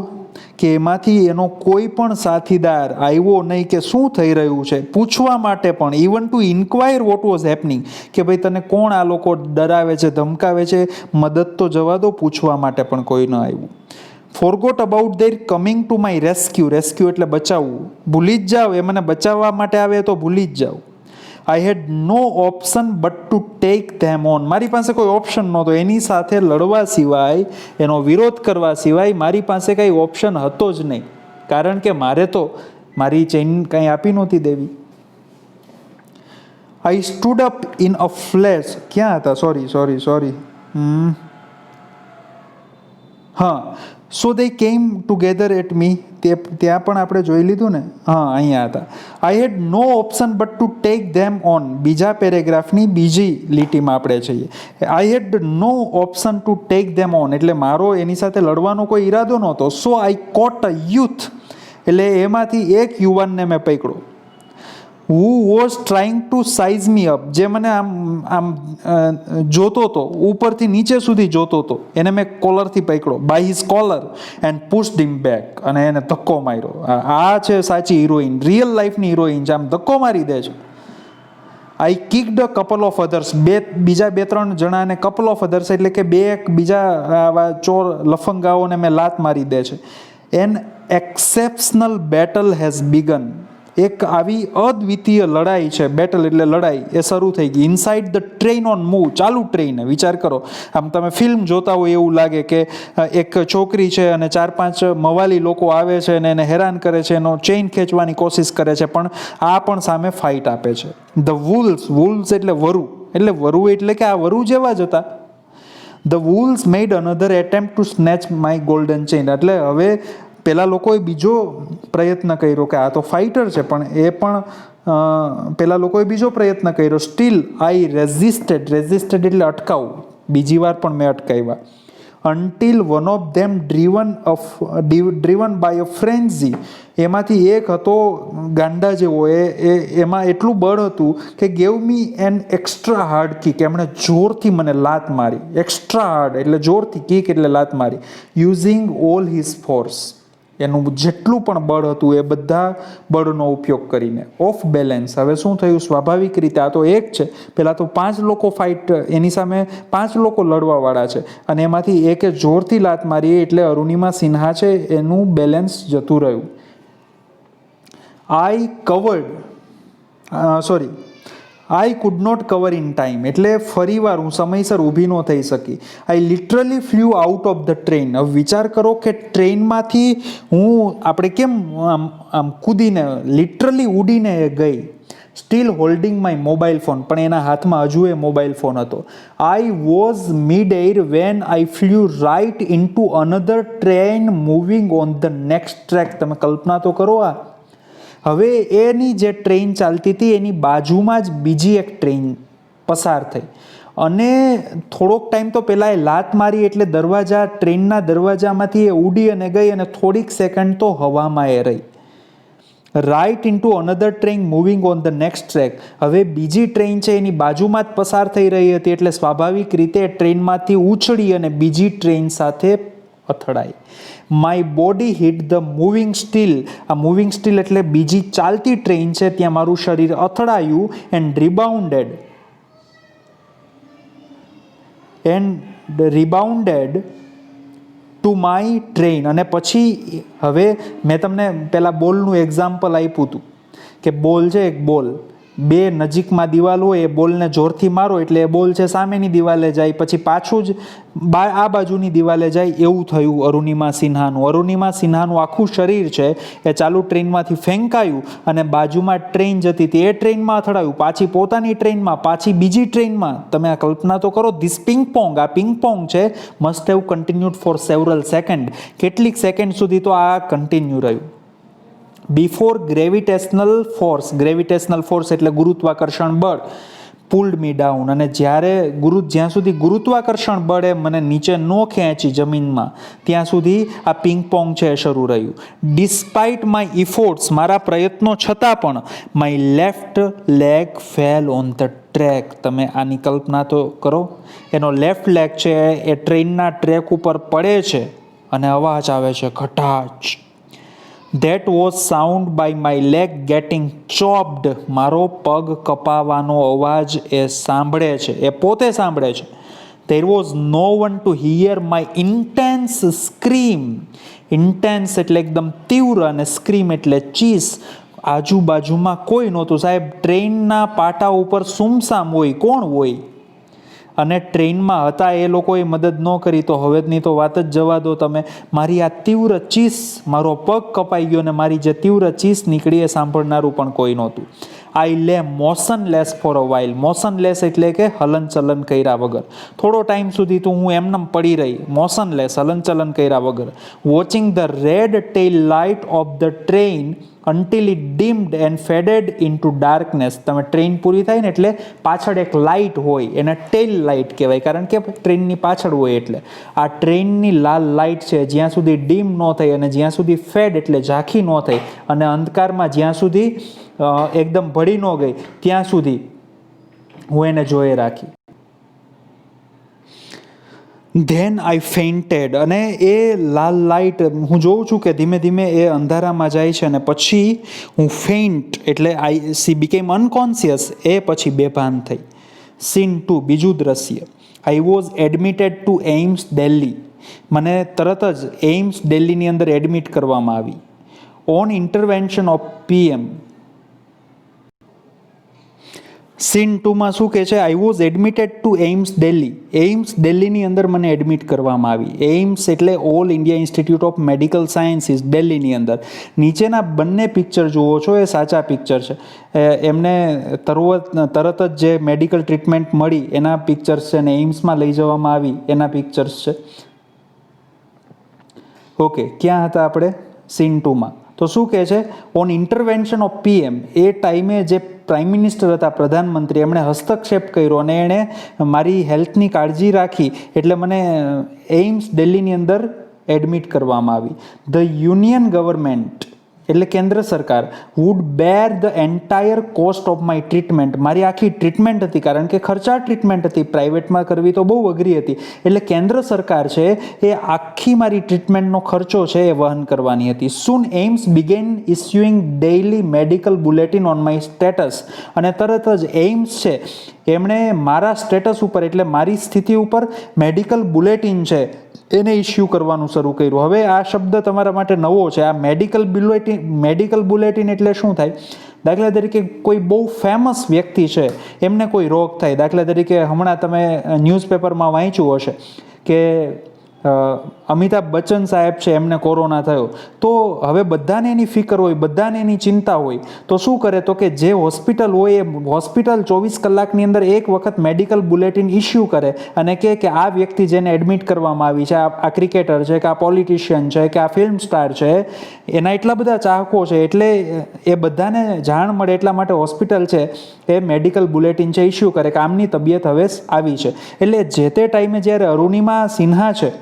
કે એમાંથી એનો કોઈ પણ સાથીદાર આવ્યો નહીં કે શું થઈ રહ્યું છે પૂછવા માટે પણ, even to inquire what was happening કે ભાઈ તને કોણ આ લોકો ડરાવે છે, ધમકાવે છે, મદદ તો જવા દો, પૂછવા માટે પણ કોઈ ન આવ્યું. Forgot about their coming to my rescue એટલે બચાવવું, ભૂલી જ જાઓ, એ મને બચાવવા માટે આવે તો ભૂલી જ જાઓ. I had no option but to take them on, મારી પાસે કોઈ ઓપ્શન નહોતો એની સાથે લડવા સિવાય, એનો વિરોધ કરવા સિવાય મારી પાસે કંઈ ઓપ્શન હતો જ નહીં, કારણ કે મારે તો મારી ચેઇન કંઈ આપી નહોતી દેવી. I stood up in a flash, ક્યાં હતા, સોરી હા, સો they came together at me, ત્યાં પણ આપણે જોઈ લીધું ને, હા અહીંયા હતા. I had no option but to take them on, બીજા પેરેગ્રાફની બીજી લીટીમાં આપણે છીએ. I had no option to take them on એટલે મારો એની સાથે લડવાનો કોઈ ઈરાદો નહોતો. સો આઈ કોટ અ યુથ એટલે એમાંથી એક યુવાનને મેં પકડ્યો. Who was trying to size me up, જે મને આમ જોતો હતો, ઉપરથી નીચે સુધી જોતો હતો, એને મેં કોલરથી પકડ્યો, by his collar and pushed him back, અને એને ધક્કો માર્યો. આ છે સાચી હિરોઈન, રિયલ લાઈફની હિરોઈન છે, આમ ધક્કો મારી દે છે. આઈ કિક્ડ અ કપલ ઓફ અધર્સ, બીજા 2-3 જણાને કપલ ઓફ અધર્સ એટલે કે બે બીજા આવા ચોર લફંગાઓને મેં લાત મારી દે છે. An exceptional battle has began, એક આવી અદ્વિતીય લડાઈ છે, બેટલ એટલે લડાઈ, એ શરૂ થઈ ગઈ. Inside the train on move, ચાલુ ટ્રેન, વિચાર કરો, આમ તમે ફિલ્મ જોતા હોય એવું લાગે કે એક છોકરી છે અને 4-5 મવાલી લોકો આવે છે અને એને હેરાન કરે છે, એનો ચેઇન ખેંચવાની કોશિશ કરે છે, પણ આ પણ સામે ફાઇટ આપે છે. ધ વુલ્સ એટલે વરુ, એટલે કે આ વરુ જેવા જ હતા. The wolves made another attempt two snatch my golden chain, એટલે હવે પેલા લોકોએ બીજો પ્રયત્ન કર્યો કે આ તો ફાઇટર છે, પણ એ પણ પેલા લોકોએ બીજો પ્રયત્ન કર્યો. સ્ટીલ આઈ રેઝિસ્ટેડ એટલે અટકાવવું, બીજી વાર પણ મેં અટકાવ્યા. Until one of them driven by a frenzy, એમાંથી એક હતો ગાંડા જેવો, એમાં એટલું બળ હતું કે ગેવ મી એન એક્સ્ટ્રા હાર્ડ કિક, એમણે જોરથી મને લાત મારી. એક્સ્ટ્રા હાર્ડ એટલે જોરથી, કિક એટલે લાત મારી. યુઝિંગ ઓલ હિઝ ફોર્સ, એનું જેટલું પણ બળ હતું એ બધા બળનો ઉપયોગ કરીને. ઓફ બેલેન્સ, હવે શું થયું, સ્વાભાવિક રીતે આ તો એક છે, પેલા તો 5 લોકો ફાઇટ, એની સામે 5 લોકો લડવાવાળા છે, અને એમાંથી એકે જોરથી લાત મારી એટલે અરુણિમા સિન્હા છે એનું બેલેન્સ જતું રહ્યું. I could not cover in time એટલે ફરીવાર હું સમયસર ઊભી ન થઈ શકી. I literally flew out of the train, હવે વિચાર કરો કે ટ્રેનમાંથી આપણે કેમ આમ કૂદીને લિટરલી ઉડીને ગઈ. Still holding my mobile phone, પણ એના હાથમાં હજુ એ મોબાઈલ ફોન હતો. I was mid air when I flew right into another train moving on the next track. તમે કલ્પના તો કરો, આ હવે એની જે ટ્રેન ચાલતી હતી એની બાજુમાં જ બીજી એક ટ્રેન પસાર થઈ, અને થોડોક ટાઈમ તો પહેલાં એ લાત મારી એટલે ટ્રેનના દરવાજામાંથી એ ઉડી અને ગઈ, અને થોડીક સેકન્ડ તો હવામાં એ રહી. Right into another train moving on the next track, હવે બીજી ટ્રેન છે એની બાજુમાં જ પસાર થઈ રહી હતી, એટલે સ્વાભાવિક રીતે ટ્રેનમાંથી ઉછળી અને બીજી ટ્રેન સાથે અથડાઈ. My body hit the moving steel, આ મૂવિંગ સ્ટીલ એટલે બીજી ચાલતી ટ્રેન છે ત્યાં મારું શરીર અથડાયું. And rebounded to my train, અને પછી હવે મેં તમને પેલા બોલનું એક્ઝામ્પલ આપ્યું હતું કે બોલ છે, એક બોલ, 2 નજીકમાં દિવાલ હોય, એ બોલને જોરથી મારો એટલે એ બોલ છે સામેની દિવાલે જાય, પછી પાછું જ આ બાજુની દિવાલે જાય. એવું થયું અરુણિમા સિન્હાનું આખું શરીર છે એ ચાલુ ટ્રેનમાંથી ફેંકાયું અને બાજુમાં ટ્રેન જતી હતી એ ટ્રેનમાં અથડાયું, પાછી પોતાની ટ્રેનમાં, પાછી બીજી ટ્રેનમાં. તમે આ કલ્પના તો કરો, ધીસ પિંગપોંગ, આ પિંગપોંગ છે, must have continued for several second, કેટલીક સેકન્ડ સુધી તો આ કન્ટિન્યુ રહ્યું. બિફોર ગ્રેવિટેશનલ ફોર્સ એટલે ગુરુત્વાકર્ષણ બળ, પુલ્ડ મી ડાઉન, અને જ્યારે જ્યાં સુધી ગુરુત્વાકર્ષણ બળે મને નીચે ન ખેંચી જમીનમાં, ત્યાં સુધી આ પિંગ પોંગ છે એ શરૂ રહ્યું. ડિસ્પાઇટ માય ઇફોર્ટ્સ, મારા પ્રયત્નો છતાં પણ, my left leg fell on the track. તમે આની કલ્પના તો કરો, એનો લેફ્ટ લેગ છે એ ટ્રેનના ટ્રેક ઉપર પડે છે અને અવાજ આવે છે ઘટાચ. That was sound by my leg getting chopped. મારો પગ કપાવાનો અવાજ એ સાંભળે છે, એ પોતે સાંભળે છે. There was no one to hear my intense scream. Intense એટલે એકદમ તીવ્ર, અને સ્ક્રીમ એટલે ચીસ. આજુબાજુમાં કોઈ નહોતું સાહેબ. ટ્રેનના પાટા ઉપર સુમસામ હોય, કોણ હોય? અને ટ્રેનમાં હતા એ લોકોએ મદદ ન કરી તો હવેની તો વાત જ જવા દો તમે. મારી આ તીવ્ર ચીસ, મારો પગ કપાઈ ગયો અને મારી જે તીવ્ર ચીસ નીકળી એ સાંભળનારું પણ કોઈ નહોતું. આઈ લે motionless for a while. Motionless એટલે કે હલનચલન કર્યા વગર. થોડો ટાઈમ સુધી તો હું એમનેમ પડી રહી, મોશનલેસ, હલનચલન કર્યા વગર. Watching the red tail light of the train until it dimmed and faded into darkness. તમે ટ્રેન પૂરી થાય ને એટલે પાછળ એક લાઇટ હોય, એને ટેલ લાઇટ કહેવાય, કારણ કે ટ્રેનની પાછળ હોય. એટલે આ ટ્રેનની લાલ લાઇટ છે જ્યાં સુધી ડીમ ન થઈ અને જ્યાં સુધી ફેડ એટલે ઝાંખી ન થઈ અને અંધકારમાં જ્યાં સુધી એકદમ ભળી ન ગઈ ત્યાં સુધી હું એને જોઈ રાખી. ધેન આઈ ફેઇન્ટેડ. અને એ લાલ લાઇટ હું જોઉં છું કે ધીમે ધીમે એ અંધારામાં જાય છે અને પછી હું ફેઇન્ટ એટલે સી બીકેમ અનકોન્શિયસ, એ પછી બેભાન થઈ. સીન 2, બીજું દ્રશ્ય. I was admitted to AIIMS Delhi. મને તરત જ એઇમ્સ દિલ્હીની અંદર એડમિટ કરવામાં આવી. On intervention of PM. Scene 2માં શું કહે છે? I was admitted to AIIMS Delhi. AIIMS દિલ્હીની અંદર મને એડમિટ કરવામાં આવી. એઇમ્સ એટલે all India institute of medical sciences, દિલ્હીની અંદર. નીચેના બંને પિક્ચર જુઓ છો એ સાચા પિક્ચર છે. એમને તરત જ જે મેડિકલ ટ્રીટમેન્ટ મળી એના પિક્ચર્સ છે, અને એઇમ્સમાં લઈ જવામાં આવી એના પિક્ચર્સ છે. ઓકે, ક્યાં હતા આપણે? સીન 2માં. તો શું કહે છે? On intervention of PM. એ ટાઈમે જે પ્રાઇમ મિનિસ્ટર હતા, પ્રધાનમંત્રી, એમણે હસ્તક્ષેપ કર્યો અને એણે મારી હેલ્થની કાળજી રાખી એટલે મને એઇમ્સ દિલ્હીની અંદર એડમિટ કરવામાં આવી. ધ યુનિયન ગવર્મેન્ટ એટલે કેન્દ્ર સરકાર would bear the entire cost of my treatment. મારી આખી ટ્રીટમેન્ટ હતી, કારણ કે ખર્ચાળ ટ્રીટમેન્ટ હતી, પ્રાઇવેટમાં કરવી તો બહુ અઘરી હતી. એટલે કેન્દ્ર સરકાર છે એ આખી મારી ટ્રીટમેન્ટનો ખર્ચો છે એ વહન કરવાની હતી. Soon AIIMS began issuing daily medical bulletin on my status. અને તરત જ એઇમ્સ છે એમણે મારા સ્ટેટસ ઉપર એટલે મારી સ્થિતિ ઉપર મેડિકલ બુલેટિન છે એને ઇસ્યુ કરવાનું શરૂ કર્યું. હવે આ શબ્દ તમારા માટે નવો છે. આ મેડિકલ બુલેટિન એટલે શું થાય? દાખલા તરીકે કોઈ બહુ ફેમસ વ્યક્તિ છે, એમને કોઈ રોગ થાય, દાખલા તરીકે હમણાં તમે ન્યૂઝપેપરમાં વાંચ્યું હશે કે અમિતાભ બચ્ચન સાહેબ છે, એમને કોરોના થયો. તો હવે બધાને એની ફિકર હોય, બધાને એની ચિંતા હોય. તો શું કરે? તો કે જે હોસ્પિટલ હોય એ હોસ્પિટલ 24 કલાકની અંદર એક વખત મેડિકલ બુલેટિન ઇસ્યુ કરે અને કહે કે આ વ્યક્તિ જેને એડમિટ કરવામાં આવી છે, આ ક્રિકેટર છે કે આ પોલિટિશિયન છે કે આ ફિલ્મ સ્ટાર છે, એના એટલા બધા ચાહકો છે, એટલે એ બધાને જાણ મળે એટલા માટે હોસ્પિટલ છે એ મેડિકલ બુલેટિન છે ઇસ્યુ કરે કે આમની તબિયત હવે આવી છે. એટલે જે તે ટાઈમે જ્યારે અરુણિમા સિન્હા છે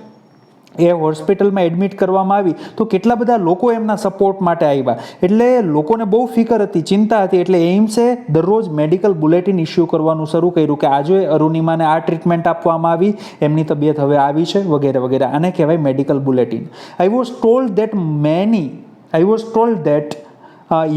એ હોસ્પિટલમાં એડમિટ કરવામાં આવી તો કેટલા બધા લોકો એમના સપોર્ટ માટે આવ્યા. એટલે લોકોને બહુ ફિકર હતી, ચિંતા હતી. એટલે એઇમ્સે દરરોજ મેડિકલ બુલેટિન ઇસ્યુ કરવાનું શરૂ કર્યું કે આજે અરુણિમાને આ ટ્રીટમેન્ટ આપવામાં આવી, એમની તબિયત હવે આવી છે, વગેરે વગેરે. આને કહેવાય medical bulletin. I was told that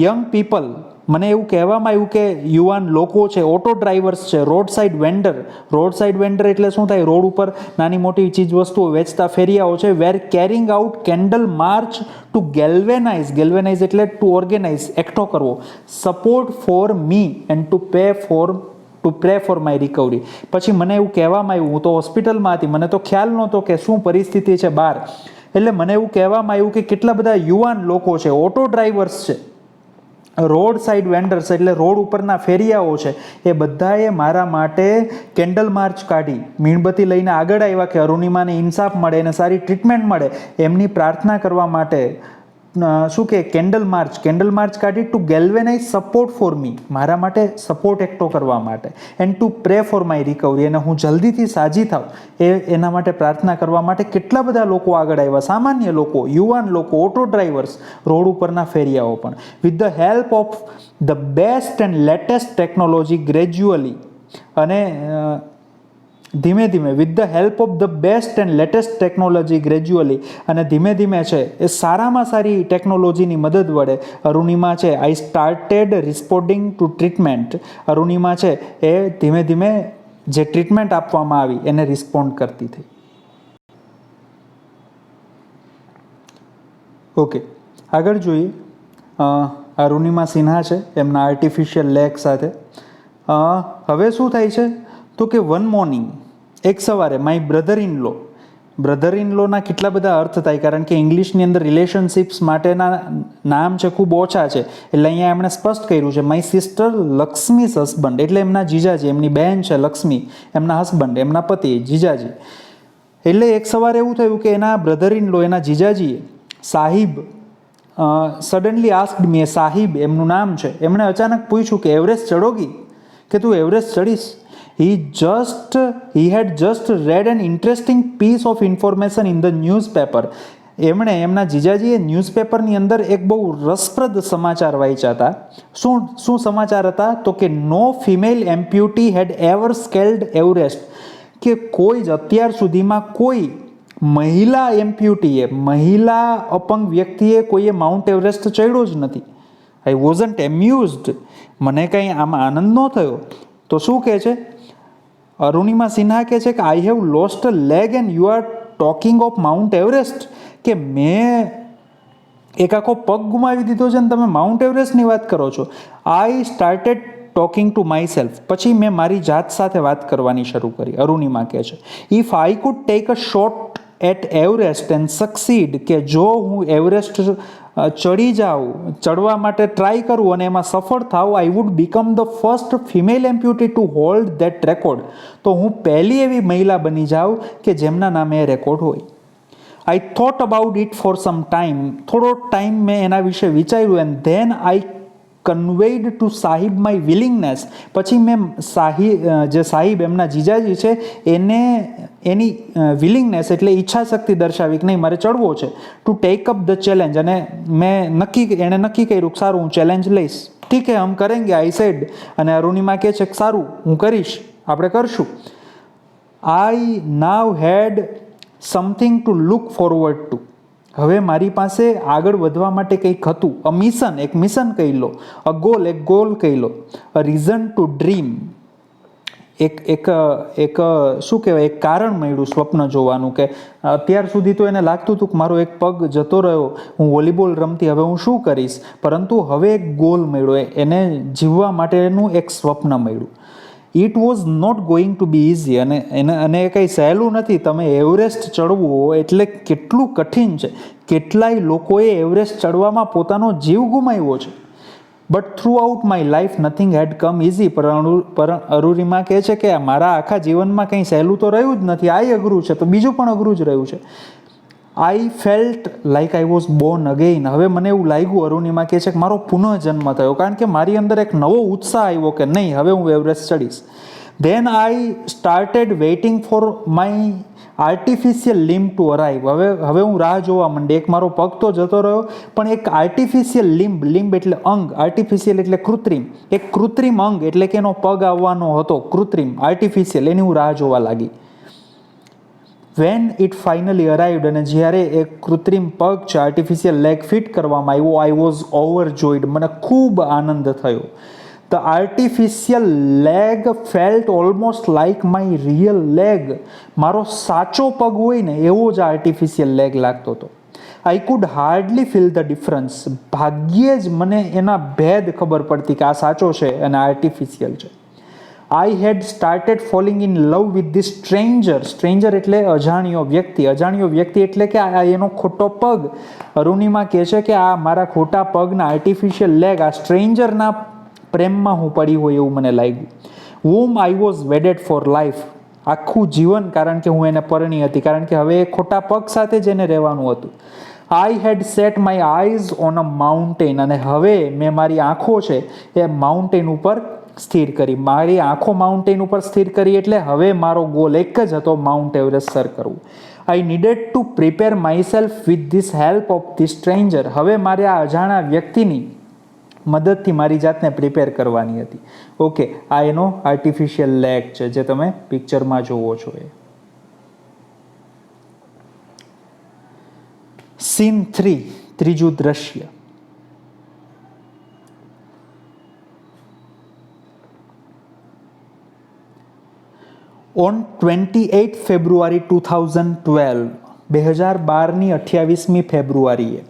young people. મને એવું કહેવામાં આવ્યું કે યુવાન લોકો છે, ઓટો ડ્રાઈવર્સ છે, road side vendor. Road side vendor એટલે શું થાય? રોડ ઉપર નાની મોટી ચીજ વસ્તુઓ વેચતા ફેરિયાઓ છે. Where carrying out candle march to galvanize એટલે ટુ ઓર્ગેનાઇઝ, એકઠો કરવો. Support for me and to pray for my recovery. પછી મને એવું કહેવામાં આવ્યું, હું તો હોસ્પિટલમાં હતી, મને તો ખ્યાલ નહોતો કે શું પરિસ્થિતિ છે બહાર. એટલે મને એવું કહેવામાં આવ્યું કે કેટલા બધા યુવાન લોકો છે, ઓટો ડ્રાઈવર્સ છે, રોડ સાઇડ વેન્ડર્સ એટલે રોડ ઉપરના ફેરિયાઓ છે, એ બધાએ મારા માટે કેન્ડલ માર્ચ કાઢી, મીણબત્તી લઈને આગળ આવ્યા કે અરુણિમાને ઇન્સાફ મળે, એને સારી ટ્રીટમેન્ટ મળે, એમની પ્રાર્થના કરવા માટે શું કે કેન્ડલ માર્ચ કાઢી to galvanise support for me, મારા માટે સપોર્ટ એકઠો કરવા માટે, and to pray for my recovery, અને હું જલ્દીથી સાજી થાવ એના માટે પ્રાર્થના કરવા માટે કેટલા બધા લોકો આગળ આવ્યા, સામાન્ય લોકો, યુવાન લોકો, ઓટો ડ્રાઈવર્સ, રોડ ઉપરના ફેરિયાઓ પણ. With the help of the best and latest technology gradually, અને ધીમે ધીમે with the help of the best and latest technology gradually, અને ધીમે ધીમે છે એ સારામાં સારી ટેકનોલોજીની મદદ વડે અરુણિમા છે I started responding to treatment, Arunima છે એ ધીમે ધીમે જે ટ્રીટમેન્ટ આપવામાં આવી એને રિસ્પોન્ડ કરતી થઈ. ઓકે, આગળ જોઈએ. અરુણિમા સિન્હા છે એમના આર્ટિફિશિયલ લેગ સાથે. હવે શું થાય છે તો કે વન મોર્નિંગ, એક સવારે, માય બ્રધર ઇન લોના કેટલા બધા અર્થ થાય, કારણ કે ઇંગ્લિશની અંદર રિલેશનશિપ્સ માટેના નામ છે ખૂબ ઓછા છે, એટલે અહીંયા એમણે સ્પષ્ટ કર્યું છે માય સિસ્ટર લક્ષ્મીસ હસબન્ડ, એટલે એમના જીજાજી, એમની બહેન છે લક્ષ્મી, એમના હસબન્ડ, એમના પતિ જીજાજી. એટલે એક સવારે એવું થયું કે એના બ્રધર ઇન લો, એના જીજાજીએ સાહિબ સડનલી આસ્ક્ડ મી, સાહિબ એમનું નામ છે, એમણે અચાનક પૂછ્યું કે એવરેસ્ટ ચડોગી, કે તું Everest ચડીશ. He had just read an interesting piece of information in the newspaper. એમણે, એમના જીજાજીએ ન્યૂઝપેપરની અંદર એક બહુ રસપ્રદ સમાચાર વાંચ્યા હતા. શું સમાચાર હતા તો કે નો ફિમેલ એમ્પ્યુટી હેડ એવર સ્કેલ્ડ એવરેસ્ટ, કે કોઈ જ અત્યાર સુધીમાં કોઈ મહિલા એમ્પ્યુટીએ, મહિલા અપંગ વ્યક્તિએ કોઈએ માઉન્ટ એવરેસ્ટ ચડ્યો જ નથી. આઈ વોઝન્ટ એમ્યુઝડ, મને કંઈ આમાં આનંદ ન થયો. તો શું કહે છે અરુણિમા સિન્હા, કહે છે કે I have lost a leg and you are talking of Mount Everest, કે મેં એક આખો પગ ગુમાવી દીધો છે ને તમે માઉન્ટ એવરેસ્ટની વાત કરો છો. I started talking to my self, પછી મેં મારી જાત સાથે વાત કરવાની શરૂ કરી. અરુણિમા કહે છે if I could take a shot at Everest and succeed, કે જો હું એવરેસ્ટ ચડવા માટે ટ્રાય કરું અને એમાં સફળ થાવ, I would become the first female amputee to hold that record, તો હું પહેલી એવી મહિલા બની જાઉં કે જેમના નામે એ રેકોર્ડ હોય. I thought about it for some time, થોડો ટાઈમ મેં એના વિશે વિચાર્યું, and then I conveyed to Sahib my willingness, પછી મેં જે સાહિબ એમના જીજાજી છે એને એની વિલિંગનેસ એટલે ઈચ્છા શક્તિ દર્શાવી કે નહીં મારે ચડવો છે, to take up the challenge, અને એણે નક્કી કર્યું કે સારું હું ચેલેન્જ લઈશ. ઠીક હે હમ કરેંગે, આઈ સેડ. અને અરુણિમા કહે છે કે સારું હું કરીશ, આપણે કરશું. I now had something to look forward to, હવે મારી પાસે આગળ વધવા માટે કંઈક હતું. અ મિશન, એક મિશન કહી લો, અ ગોલ, એક ગોલ કહી લો, અ રીઝન ટુ ડ્રીમ, એક શું કહેવાય, એક કારણ મળ્યું સ્વપ્ન જોવાનું, કે અત્યાર સુધી તો એને લાગતું હતું કે મારો એક પગ જતો રહ્યો, હું વોલીબોલ રમતી, હવે હું શું કરીશ, પરંતુ હવે એક ગોલ મળ્યો, એને જીવવા માટેનું એક સ્વપ્ન મળ્યું. It was not going to be easy, અને એ કંઈ સહેલું નથી. તમે એવરેસ્ટ ચડવું એટલે કેટલું કઠિન છે, કેટલાય લોકોએ એવરેસ્ટ ચડવામાં પોતાનો જીવ ગુમાવ્યો છે. But throughout my life nothing had come easy, પર અરુણિમા કહે છે કે મારા આખા જીવનમાં કંઈ સહેલું તો રહ્યું જ નથી, આ અઘરું છે તો બીજું પણ અઘરું જ રહ્યું છે. આઈ felt like I was Born again, હવે મને એવું લાગ્યું, અરુણિમા કહે છે કે મારો પુનઃજન્મ થયો, કારણ કે મારી અંદર એક નવો ઉત્સાહ આવ્યો કે નહીં હવે હું એવરેસ્ટ ચડીશ. Then I started waiting for my artificial limb to arrive, હવે હું રાહ જોવા માંડી. એક મારો પગ તો જતો રહ્યો, પણ એક આર્ટિફિશિયલ લિમ્બ એટલે અંગ, આર્ટિફિશિયલ એટલે કૃત્રિમ, એક કૃત્રિમ અંગ એટલે કે એનો પગ આવવાનો હતો, કૃત્રિમ, આર્ટિફિશિયલ, એની હું રાહ જોવા લાગી. વેન ઇટ ફાઇનલી અરાઇવ્ડ, અને જ્યારે એક કૃત્રિમ પગ છે, આર્ટિફિશિયલ લેગ ફિટ કરવામાં આવ્યો, આઈ વોઝ ઓવરજોયડ, મને ખૂબ આનંદ થયો. The artificial leg felt almost like my real leg, મારો સાચો પગ હોય ને એવો જ આર્ટિફિશિયલ લેગ લાગતો હતો. I could hardly feel the difference, ભાગ્યે જ મને એના ભેદ ખબર પડતી કે આ સાચો છે અને આર્ટિફિશિયલ છે. I had started falling in love with this stranger એટલે અજાણ્યો વ્યક્તિ એટલે કે આ એનો ખોટો પગ. અરુણિમા કહે છે કે આ મારા ખોટા પગના આર્ટિફિશિયલ લેગ, આ સ્ટ્રેન્જરના પ્રેમમાં હું પડી હોય એવું મને લાગ્યું. whom I was wedded for life, આખું જીવન, કારણ કે હું એને પરણી હતી, કારણ કે હવે એ ખોટા પગ સાથે જ એને રહેવાનું હતું. I had set my eyes on a mountain, અને હવે મેં મારી આંખો છે એ માઉન્ટેન ઉપર સ્થિર કરી. મારી આંખો માઉન્ટેન ઉપર સ્થિર કરી એટલે હવે મારો ગોલ એક જ હતો, માઉન્ટ એવરેસ્ટ સર કરવું. I needed to prepare myself with this help of the stranger. હવે મારે આ અજાણા વ્યક્તિની મદદથી મારી જાતને પ્રિપેર કરવાની હતી. ઓકે, આ એનો આર્ટિફિશિયલ લેગ છે જે તમે પિક્ચરમાં જોવો છો. એ સીન 3, ત્રીજું દ્રશ્ય. ઓન 28 ફેબ્રુઆરી 2012, 2012ની 28મી ફેબ્રુઆરીએ,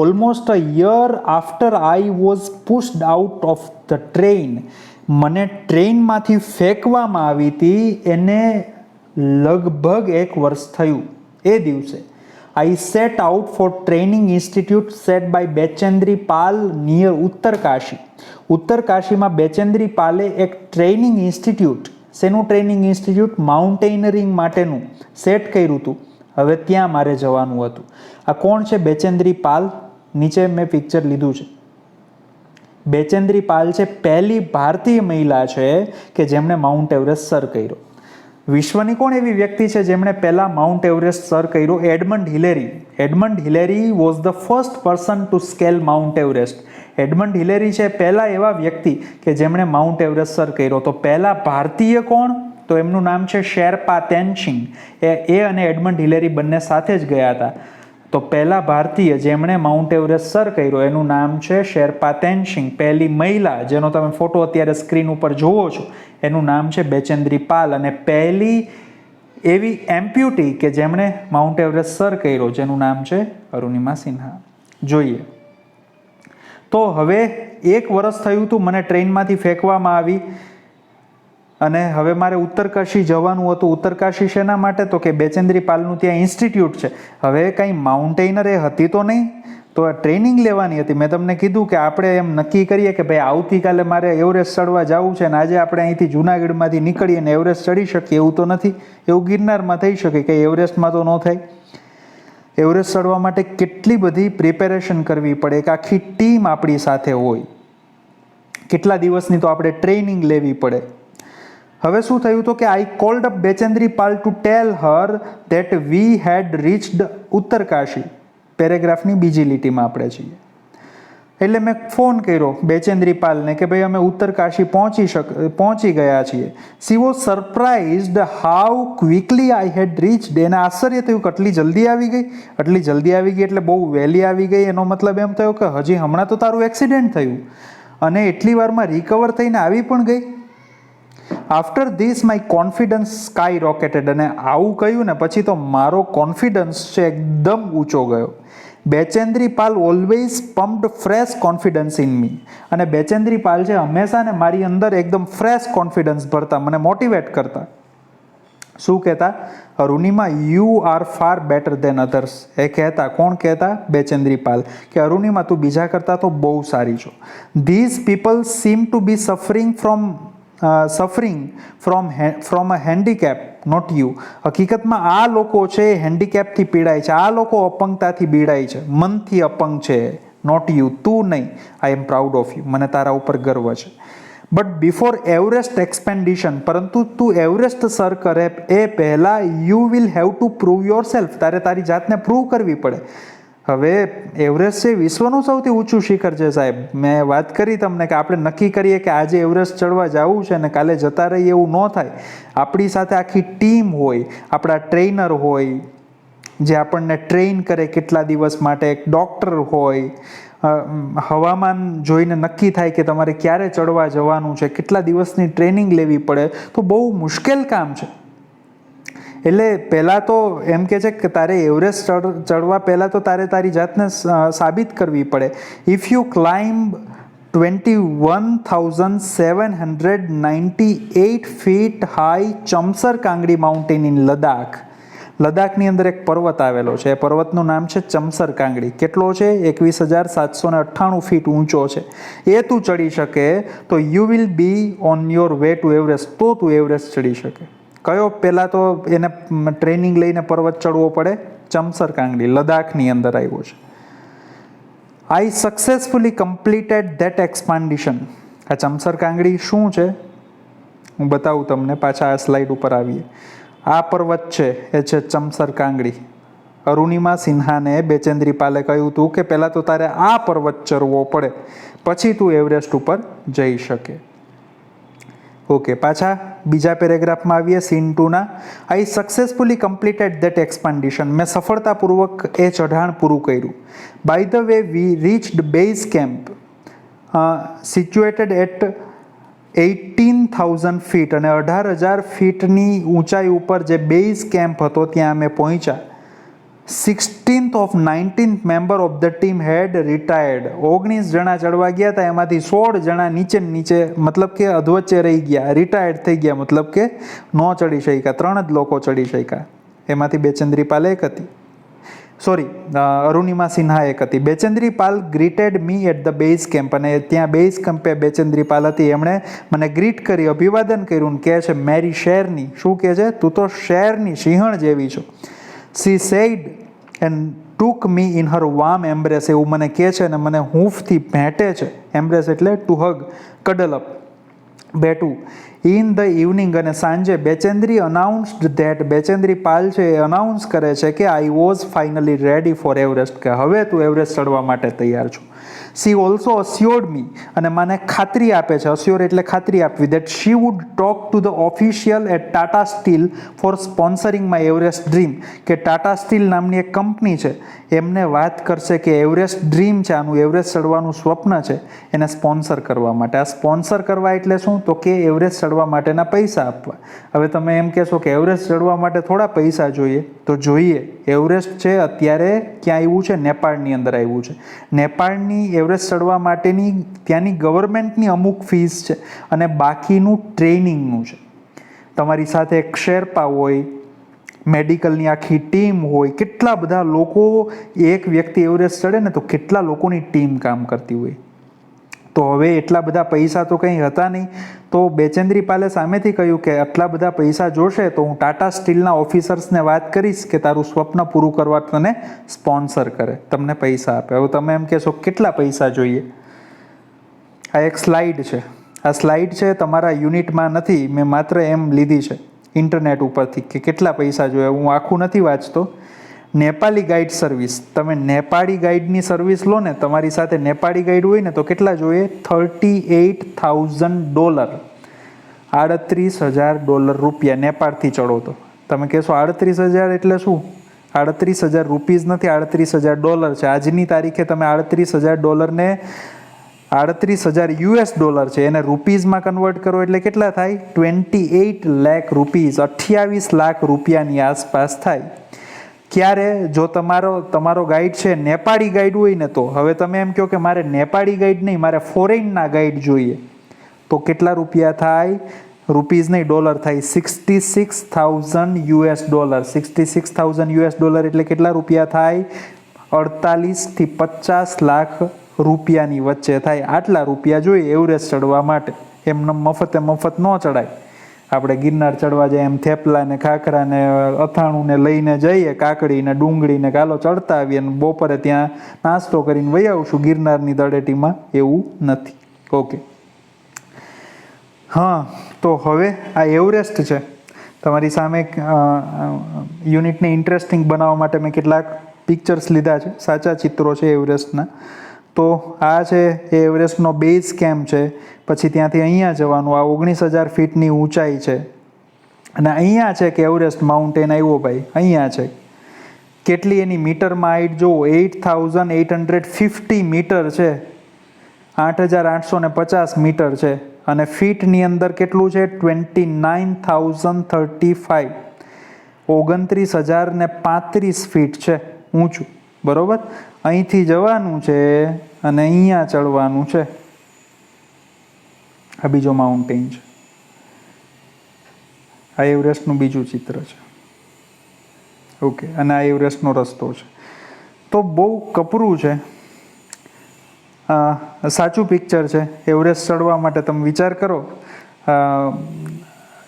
almost a year after I was pushed out of the train, મને ટ્રેનમાંથી ફેંકવામાં આવી હતી, એને લગભગ 1 વર્ષ થયું. એ દિવસે I set out for training institute set by Bachendri Pal near Uttarkashi. ઉત્તરકાશીમાં બેચેન્દ્રી પાલે એક ટ્રેનિંગ ઇન્સ્ટિટ્યૂટ, શેનું ટ્રેનિંગ ઇન્સ્ટિટ્યૂટ? માઉન્ટેનરિંગ માટેનું સેટ કર્યું હતું. હવે ત્યાં મારે જવાનું હતું. આ કોણ છે? બેચેન્દ્રી પાલ. નીચે મેં પિક્ચર લીધું છે. બેચેન્દ્રી પાલ છે પહેલી ભારતીય મહિલા છે કે જેમણે માઉન્ટ એવરેસ્ટ સર કર્યો. વિશ્વની કોણ એવી વ્યક્તિ છે જેમણે પહેલા માઉન્ટ એવરેસ્ટ સર કર્યો? Edmund Hillary. Edmund Hillary was the first person to scale Mount Everest. Edmund Hillary છે પહેલા એવા વ્યક્તિ કે જેમણે માઉન્ટ એવરેસ્ટ સર કર્યો. તો પહેલા ભારતીય કોણ? તો એમનું નામ છે શેરપા તેનસિંગ. એ અને એડમંડ હિલેરી બંને સાથે જ ગયા હતા. તો પહેલા ભારતીય જેમણે માઉન્ટ એવરેસ્ટ સર કર્યો એનું નામ છે શેરપા તેનસિંગ. પહેલી મહિલા જેનો તમે ફોટો અત્યારે સ્ક્રીન ઉપર જોવો છો એનું નામ છે બેચેન્દ્રી પાલ. અને પહેલી એવી એમ્પ્યુટી કે જેમણે માઉન્ટ એવરેસ્ટ સર કર્યો જેનું નામ છે અરુણિમા સિન્હા. જોઈએ તો હવે 1 વર્ષ થયું હતું, મને ટ્રેનમાંથી ફેંકવામાં આવી અને હવે મારે ઉત્તરકાશી જવાનું હતું. ઉત્તરકાશી શેના માટે? તો કે બેચેન્દ્રી પાલનું ત્યાં ઇન્સ્ટિટ્યૂટ છે. હવે કંઈ માઉન્ટેનર એ હતી તો નહીં, તો આ ટ્રેનિંગ લેવાની હતી. મેં તમને કીધું કે આપણે એમ નક્કી કરીએ કે ભાઈ આવતીકાલે મારે એવરેસ્ટ ચડવા જવું છે અને આજે આપણે અહીંથી જુનાગઢમાંથી નીકળીએ અને એવરેસ્ટ ચડી શકીએ એવું તો નથી. એવું ગિરનારમાં થઈ શકે કે એવરેસ્ટમાં તો ન થાય. એવરેસ્ટ ચડવા માટે કેટલી બધી પ્રિપેરેશન કરવી પડે, એક આખી ટીમ આપણી સાથે હોય, કેટલા દિવસની તો આપણે ટ્રેનિંગ લેવી પડે. હવે શું થયું તો કે I called up Bachendri Pal to tell her that we had reached Uttarkashi. પેરેગ્રાફની બીજી લીટીમાં આપણે છીએ. એટલે મેં ફોન કર્યો બેચેન્દ્રી પાલને કે ભાઈ અમે ઉત્તરકાશી પહોંચી ગયા છીએ. She was surprised how quickly I had reached. એને આશ્ચર્ય થયું કે આટલી જલ્દી આવી ગઈ. આટલી જલ્દી આવી ગઈ એટલે બહુ વહેલી આવી ગઈ. એનો મતલબ એમ થયો કે હજી હમણાં તો તારું એક્સિડન્ટ થયું અને એટલી વારમાં રિકવર થઈને આવી પણ ગઈ. After this my confidence skyrocketed. અને આવું કહ્યું ને પછી તો મારો કોન્ફિડન્સ છે એકદમ ઊંચો ગયો. Bachendri Pal always pumped fresh confidence in me. અને બેચેન્દ્રી પાલ છે હંમેશા ને મારી અંદર એકદમ ફ્રેશ કોન્ફિડન્સ ભરતા, મને મોટિવેટ કરતા. શું કહેતા? Arunima you are far better than others. એ કહેતા. કોણ કહેતા? બેચેન્દ્રી પાલ. કે અરુણિમા તું બીજા કરતાં તો બહુ સારી છો. These people seem to be suffering from a handicap not you. હકીકતમાં આ લોકો છે હેન્ડીકેપથી પીડાય છે, આ લોકો અપંગતાથી પીડાય છે, મનથી અપંગ છે, નોટ યુ, તું નહીં. આઈ એમ પ્રાઉડ ઓફ યુ, મને તારા ઉપર ગર્વ છે. બટ બિફોર એવરેસ્ટ એક્સપેન્ડિશન, પરંતુ તું એવરેસ્ટ સર કરે એ પહેલાં you will have to prove your self. તારે તારી જાતને પ્રૂવ કરવી પડે. હવે એવરેસ્ટ છે વિશ્વનું સૌથી ઊંચું શિખર છે સાહેબ. મેં વાત કરી તમને કે આપણે નક્કી કરીએ કે આજે એવરેસ્ટ ચડવા જવું છે અને કાલે જતા રહીએ એવું ન થાય. આપણી સાથે આખી ટીમ હોય, આપણા ટ્રેનર હોય જે આપણને ટ્રેન કરે કેટલા દિવસ માટે, એક ડૉક્ટર હોય, હવામાન જોઈને નક્કી થાય કે તમારે ક્યારે ચડવા જવાનું છે, કેટલા દિવસની ટ્રેનિંગ લેવી પડે. તો બહુ મુશ્કેલ કામ છે. એટલે પહેલાં તો એમ કે છે કે તારે એવરેસ્ટ ચડવા પહેલાં તો તારે તારી જાતને સાબિત કરવી પડે. If you climb 21,798 feet high Chamser Kangri mountain in Ladakh. લદ્દાખની અંદર એક પર્વત આવેલો છે. એ પર્વતનું નામ છે ચમસર કાંગડી. કેટલો છે? 21,798 ફીટ ઊંચો છે. એ તું ચડી શકે તો you will be on your way to Everest. તો તું એવરેસ્ટ ચડી શકે. કયો? પહેલાં તો એને ટ્રેનિંગ લઈને પર્વત ચડવો પડે. ચમસર કાંગડી લદ્દાખની અંદર આવ્યો છે. આઈ સક્સેસફુલી કમ્પ્લીટેડ ધેટ એક્સપાન્ડિશન. આ ચમસર કાંગડી શું છે હું બતાવું તમને. પાછા આ સ્લાઇડ ઉપર આવીએ. આ પર્વત છે એ છે ચમસર કાંગડી. અરુણિમા સિન્હાને બેચેન્દ્રી પાલે કહ્યું હતું કે પહેલાં તો તારે આ પર્વત ચરવો પડે પછી તું એવરેસ્ટ ઉપર જઈ શકે. ઓકે, પાછા બીજા પેરેગ્રાફમાં આવીએ સીન 2ના. I successfully completed that expedition. મેં સફળતાપૂર્વક એ ચઢાણ પૂરું કર્યું. By the way we reached base camp situated at 18,000 feet, અને 18,000 ફીટની ઊંચાઈ ઉપર જે બેઝ કેમ્પ હતો ત્યાં અમે પહોંચ્યા. 16th of 19th member of the team had retired. 19 જણા ચડવા ગયા હતા, એમાંથી 16 જણા નીચે મતલબ કે અધવચ્ચે રહી ગયા, રિટાયર્ડ થઈ ગયા, મતલબ કે ન ચડી શક્યા. 3 જ લોકો ચડી શક્યા. એમાંથી બેચેન્દ્રી પાલ એક હતી, અરુણિમા સિન્હા એક હતી. Bachendri Pal greeted me at the base camp, અને ત્યાં બેઝ કેમ્પે બેચેન્દ્રી પાલ હતી, એમણે મને ગ્રીટ કરી, અભિવાદન કર્યું ને કહે છે મેરી શેરની. શું કહે છે? તું તો શેરની સિંહણ જેવી છો. She said and took me in her warm embrace. એવું મને કહે છે અને મને હૂંફથી ભેટે છે. એમ્બ્રેસ એટલે ટુ હગ, કડલ અપ, બેઠું. ઇન ધ ઇવનિંગ, અને સાંજે બેચેન્દ્રી અનાઉન્સ્ડ ધેટ, બેચેન્દ્રી પાલ છે એ અનાઉન્સ કરે છે કે I was finally ready for Everest, કે હવે તું એવરેસ્ટ ચડવા માટે તૈયાર છું. સી ઓલ્સો અસ્યોર્ડ મી, અને મને ખાતરી આપે છે, અસ્યોર એટલે ખાતરી આપવી, that she would talk to the official at Tata Steel for sponsoring my Everest dream, કે ટાટા સ્ટીલ નામની એક કંપની છે એમને વાત કરશે કે એવરેસ્ટ ડ્રીમ છે, આનું એવરેસ્ટ ચડવાનું સ્વપ્ન છે, એને સ્પોન્સર કરવા માટે. આ સ્પોન્સર કરવા એટલે શું? તો કે એવરેસ્ટ ચડવા માટેના પૈસા આપવા. હવે તમે એમ કહેશો કે એવરેસ્ટ ચડવા માટે થોડા પૈસા જોઈએ, તો જોઈએ. એવરેસ્ટ છે અત્યારે ક્યાં આવ્યું છે? નેપાળની અંદર આવ્યું છે. નેપાળની એવરેસ્ટ ચડવા માટેની ત્યાંની ગવર્મેન્ટની અમુક ફીસ છે, અને બાકીનું ટ્રેનિંગનું છે. તમારી સાથે એક શેરપા હોય, મેડિકલની આખી ટીમ હોય, કેટલા બધા લોકો, એક વ્યક્તિ એવરેસ્ટ ચડે ને તો કેટલા લોકોની ટીમ કામ કરતી હોય. તો હવે એટલા બધા પૈસા તો કંઈ હતા નહીં. તો બેચેન્દ્રી પાલે સામેથી કહ્યું કે આટલા બધા પૈસા જોશે તો હું ટાટા સ્ટીલના ઓફિસર્સને વાત કરીશ કે તારું સ્વપ્ન પૂરું કરવા તને સ્પોન્સર કરે, તમને પૈસા આપે. હવે તમે એમ કહેશો કેટલા પૈસા જોઈએ? આ એક સ્લાઇડ છે. આ સ્લાઇડ છે તમારા યુનિટમાં નથી, મેં માત્ર એમ લીધી છે ઇન્ટરનેટ ઉપરથી કે કેટલા પૈસા જોઈએ. હું આખું નથી વાંચતો. નેપાળી ગાઈડ સર્વિસ, તમે નેપાળી ગાઈડની સર્વિસ લો ને, તમારી સાથે નેપાળી ગાઈડ હોય ને તો કેટલા જોઈએ? $38,000, $38,000 રૂપિયા. નેપાળથી ચડો તો તમે કહેશો 38,000 એટલે શું? 38,000 રૂપીઝ નથી, $38,000 છે. આજની તારીખે તમે $38,000ને $38,000 છે, એને રૂપીઝમાં કન્વર્ટ કરો એટલે કેટલા થાય? 28 લાખ રૂપીઝ, 28 લાખ રૂપિયાની આસપાસ થાય. ક્યારે? જો તમારો ગાઈડ છે નેપાળી ગાઈડ હોય ને તો. હવે તમે એમ કહો કે મારે નેપાળી ગાઈડ નહીં, મારે ફોરેનના ગાઈડ જોઈએ, તો કેટલા રૂપિયા થાય? રૂપીઝ નહીં, ડોલર થાય. $66,000. $66,000 એટલે કેટલા રૂપિયા થાય? 48 થી 50 લાખ રૂપિયાની વચ્ચે થાય. આટલા રૂપિયા જોઈએ એવરેસ્ટ ચડવા માટે. એમને મફત ન ચડાય. આપણે ગિરનાર ચડવા જાય એમ થેપલા ને ખાખરા ને અથાણું ને લઈને જઈએ, કાકડી ને ડુંગળી ને કાલો ચડતા આવીએ અને બપોરે ત્યાં નાસ્તો કરીને વહી આવશું ગિરનારની તળેટીમાં. એવું નથી. ઓકે, હા. તો હવે આ એવરેસ્ટ છે તમારી સામે. યુનિટને ઇન્ટરેસ્ટિંગ બનાવવા માટે મેં કેટલાક પિક્ચર્સ લીધા છે, સાચા ચિત્રો છે એવરેસ્ટના. તો આ છે એ એવરેસ્ટનો બેઝ કેમ્પ છે. પછી ત્યાંથી અહીંયા જવાનું. આ 19,000 ફીટની ઊંચાઈ છે, અને અહીંયા છે કે એવરેસ્ટ માઉન્ટેન આવ્યો ભાઈ. અહીંયા છે. કેટલી એની મીટરમાં હાઈટ જુઓ, 8,850 મીટર છે, 8,850 મીટર છે. અને ફીટની અંદર કેટલું છે? 29,035, 29,035 ફીટ છે ઊંચું. બરોબર. અહીંથી જવાનું છે અને અહીંયા ચડવાનું છે. આ બીજો માઉન્ટેન છે. આ એવરેસ્ટનું બીજું ચિત્ર છે. ઓકે, અને આ એવરેસ્ટનો રસ્તો છે. તો બહુ કપરું છે. સાચું પિક્ચર છે. એવરેસ્ટ ચડવા માટે તમે વિચાર કરો,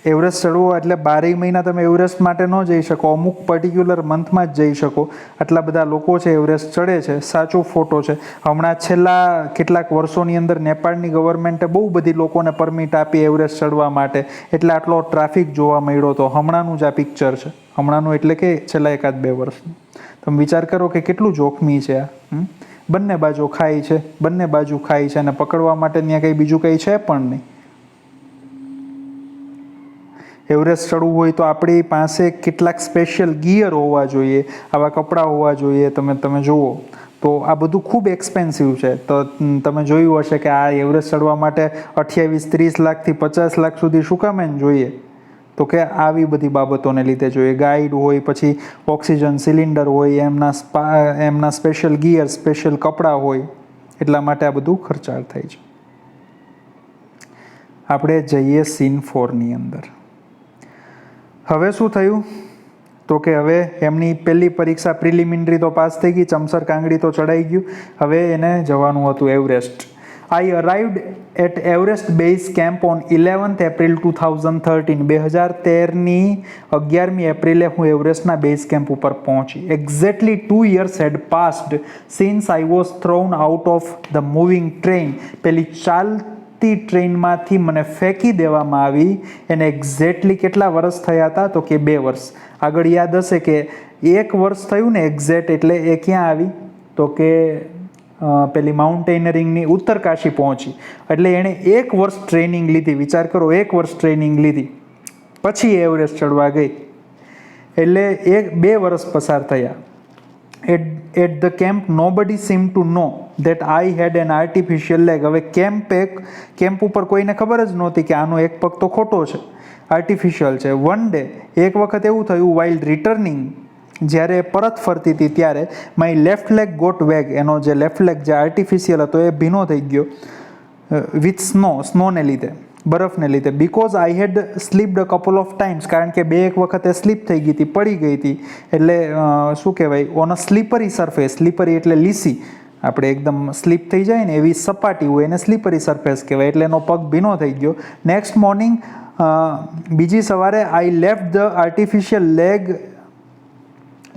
એવરેસ્ટ ચડવો એટલે 12 મહિના તમે એવરેસ્ટ માટે ન જઈ શકો, અમુક પર્ટિક્યુલર મંથમાં જ જઈ શકો. આટલા બધા લોકો છે એવરેસ્ટ ચડે છે, સાચો ફોટો છે. હમણાં છેલ્લા કેટલાક વર્ષોની અંદર નેપાળની ગવર્મેન્ટે બહુ બધી લોકોને પરમિટ આપી એવરેસ્ટ ચડવા માટે, એટલે આટલો ટ્રાફિક જોવા મળ્યો હતો. હમણાંનું જ આ પિક્ચર છે, હમણાંનું એટલે કે છેલ્લા 1-2 વર્ષનું. તમે વિચાર કરો કે કેટલું જોખમી છે આ. બંને બાજુ ખાઈ છે, બંને બાજુ ખાઈ છે, અને પકડવા માટે ત્યાં કંઈ બીજું કંઈ છે પણ નહીં. એવરેસ્ટ ચડવું હોય તો આપણી પાસે કેટલાક સ્પેશિયલ ગિયર હોવા જોઈએ, આવા કપડાં હોવા જોઈએ. તમે જુઓ તો આ બધું ખૂબ એક્સપેન્સિવ છે. તો તમે જોયું હશે કે આ એવરેસ્ટ ચડવા માટે 28-30 લાખથી 50 લાખ સુધી શું કામ એને જોઈએ? તો કે આવી બધી બાબતોને લીધે જોઈએ. ગાઈડ હોય, પછી ઓક્સિજન સિલિન્ડર હોય, એમના સ્પેશિયલ ગિયર, સ્પેશિયલ કપડાં હોય, એટલા માટે આ બધું ખર્ચાળ થાય છે. આપણે જઈએ સીન 4ની અંદર. હવે શું થયું? તો કે હવે એમની પહેલી પરીક્ષા પ્રિલિમિનરી તો પાસ થઈ ગઈ, ચમસર કાંગડી તો ચડાઈ ગયું. હવે એને જવાનું હતું Everest. I arrived at Everest Base Camp on 11th April 2013. 2013ની 11મી એપ્રિલે હું એવરેસ્ટના બેઝ કેમ્પ ઉપર પહોંચી. Exactly 2 years had passed since I was thrown out of the moving train. પેલી ચાલતી ટ્રેનમાંથી મને ફેંકી દેવામાં આવી. એને એક્ઝેક્ટલી કેટલા વર્ષ થયા હતા? તો કે 2 વર્ષ. આગળ યાદ હશે કે 1 વર્ષ થયું ને એક્ઝેક્ટ, એટલે એ ક્યાં આવી? તો કે પેલી માઉન્ટેનરિંગની ઉત્તરકાશી પહોંચી. એટલે એણે 1 વર્ષ ટ્રેનિંગ લીધી. વિચાર કરો, 1 વર્ષ ટ્રેનિંગ લીધી, પછી એવરેસ્ટ ચડવા ગઈ. એટલે 2 વર્ષ પસાર થયા. At the camp nobody seem to know that I had an artificial leg. હવે કેમ્પ ઉપર કોઈને ખબર જ નહોતી કે આનો એક પગ તો ખોટો છે, આર્ટિફિશિયલ છે. વન ડે એક વખત એવું થયું, વાઇલ રિટર્નિંગ, જ્યારે પરત ફરતી હતી ત્યારે, માય લેફ્ટ લેગ ગોટ વેગ. એનો જે લેફ્ટ લેગ જે આર્ટિફિશિયલ હતો એ ભીનો થઈ ગયો વિથ સ્નોને લીધે, બરફને લીધે. Because I had slipped a couple of times, કારણ કે 2 વખત એ સ્લીપ થઈ ગઈ હતી, પડી ગઈ હતી. એટલે શું કહેવાય, on a slippery surface. Slippery એટલે લીસી, આપણે એકદમ સ્લીપ થઈ જાય ને એવી સપાટી હોય એને સ્લીપરી સરફેસ કહેવાય. એટલે એનો પગ ભીનો થઈ ગયો. નેક્સ્ટ મોર્નિંગ, બીજી સવારે, I left the artificial leg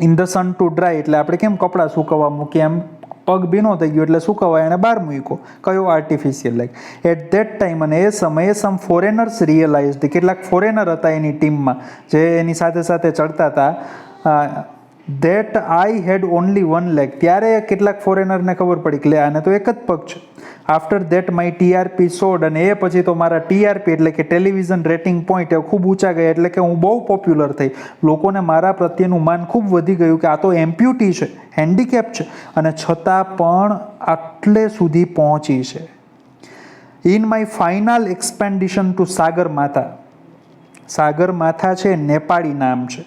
in the sun to dry. એટલે આપણે કેમ કપડાં સૂકવવા મૂકીએ, એમ પગ ભીનો થઈ ગયો એટલે સૂકવવા એને બહાર મૂક્યો. કયો? Artificial leg. At that time, અને એ સમયે સમ ફોરેનર્સ રિયલાઇઝડ, કેટલાક ફોરેનર હતા એની ટીમમાં જે એની સાથે સાથે ચડતા હતા, that I had only 1 leg. ત્યારે કેટલાક ફોરેનરને ખબર પડી કે આને તો એક જ પગ છે. આફ્ટર ધેટ માય ટીઆરપી સોડ, અને એ પછી તો મારા ટીઆરપી એટલે કે ટેલિવિઝન રેટિંગ પોઈન્ટ એ ખૂબ ઊંચા ગયા. એટલે કે હું બહુ પોપ્યુલર થઈ. લોકોને મારા પ્રત્યેનું માન ખૂબ વધી ગયું કે આ તો એમ્પ્યુટી છે, હેન્ડીકેપ છે, અને છતાં પણ આટલે સુધી પહોંચી છે. In my final expedition to Sagarmatha. Sagarmatha છે નેપાળી નામ છે.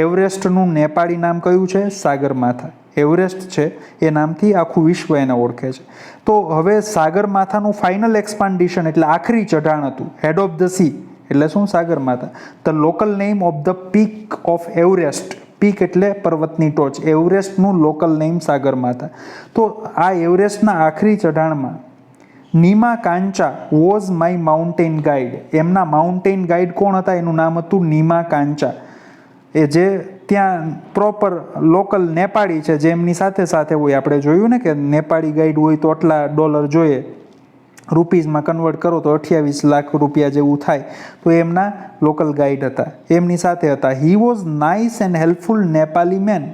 એવરેસ્ટનું નેપાળી નામ કયું છે? સાગરમાથા. એવરેસ્ટ છે એ નામથી આખું વિશ્વ એને ઓળખે છે. તો હવે સાગરમાથાનું ફાઇનલ એક્સપાન્ડિશન એટલે આખરી ચઢાણ હતું. હેડ ઓફ ધ સી એટલે શું? Sagarmatha. The local name of the peak of Everest. Peak એટલે પર્વતની ટોચ. એવરેસ્ટનું લોકલ નેમ સાગરમાથા. તો આ એવરેસ્ટના આખરી ચઢાણમાં Nima Kancha was my mountain guide. એમના માઉન્ટેન ગાઈડ કોણ હતા? એનું નામ હતું નીમા કાંચા. એ જે ત્યાં પ્રોપર લોકલ નેપાળી છે, જે એમની સાથે સાથે હોય. આપણે જોયું ને કે નેપાળી ગાઈડ હોય તો આટલા $, જોઈએ, રૂપીઝમાં કન્વર્ટ કરો તો 28 લાખ રૂપિયા જેવું થાય. તો એમના લોકલ ગાઈડ હતા, એમની સાથે હતા. He was nice and helpful Nepali man.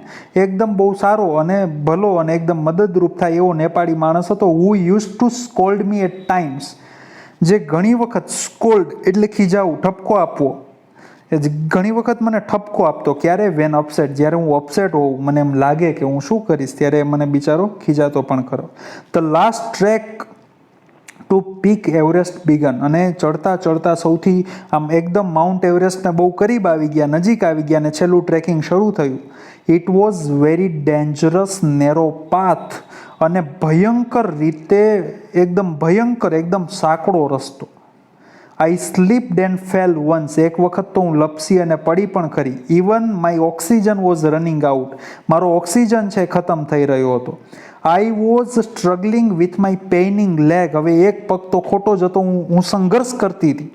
એકદમ બહુ સારો અને ભલો અને એકદમ મદદરૂપ થાય એવો નેપાળી માણસ હતો. Who used to scold me at times. જે ઘણી વખત, સ્કોલ્ડ એટલે ખીજાવું, ઠપકો આપવો, ઘણી વખત મને ઠપકો આપતો. ક્યારે? When upset. જ્યારે હું અપસેટ હોઉં, મને એમ લાગે કે હું શું કરીશ, ત્યારે મને બિચારો ખીજાતો પણ ખરો. The last track to peak Everest began. અને ચડતા ચડતા સૌથી આમ એકદમ માઉન્ટ એવરેસ્ટને બહુ કરીબ આવી ગયા, નજીક આવી ગયા, અને છેલ્લું ટ્રેકિંગ શરૂ થયું. It was very dangerous narrow path. અને ભયંકર રીતે, એકદમ ભયંકર, એકદમ સાંકડો રસ્તો. I slipped and fell once. એક વખત તો હું લપસી અને પડી પણ ખરી. Even my oxygen was running out. મારો ઓક્સિજન છે ખતમ થઈ રહ્યો હતો. I was struggling with my paining leg. હવે એક પગ તો ખોટો જ હતો, હું સંઘર્ષ કરતી હતી.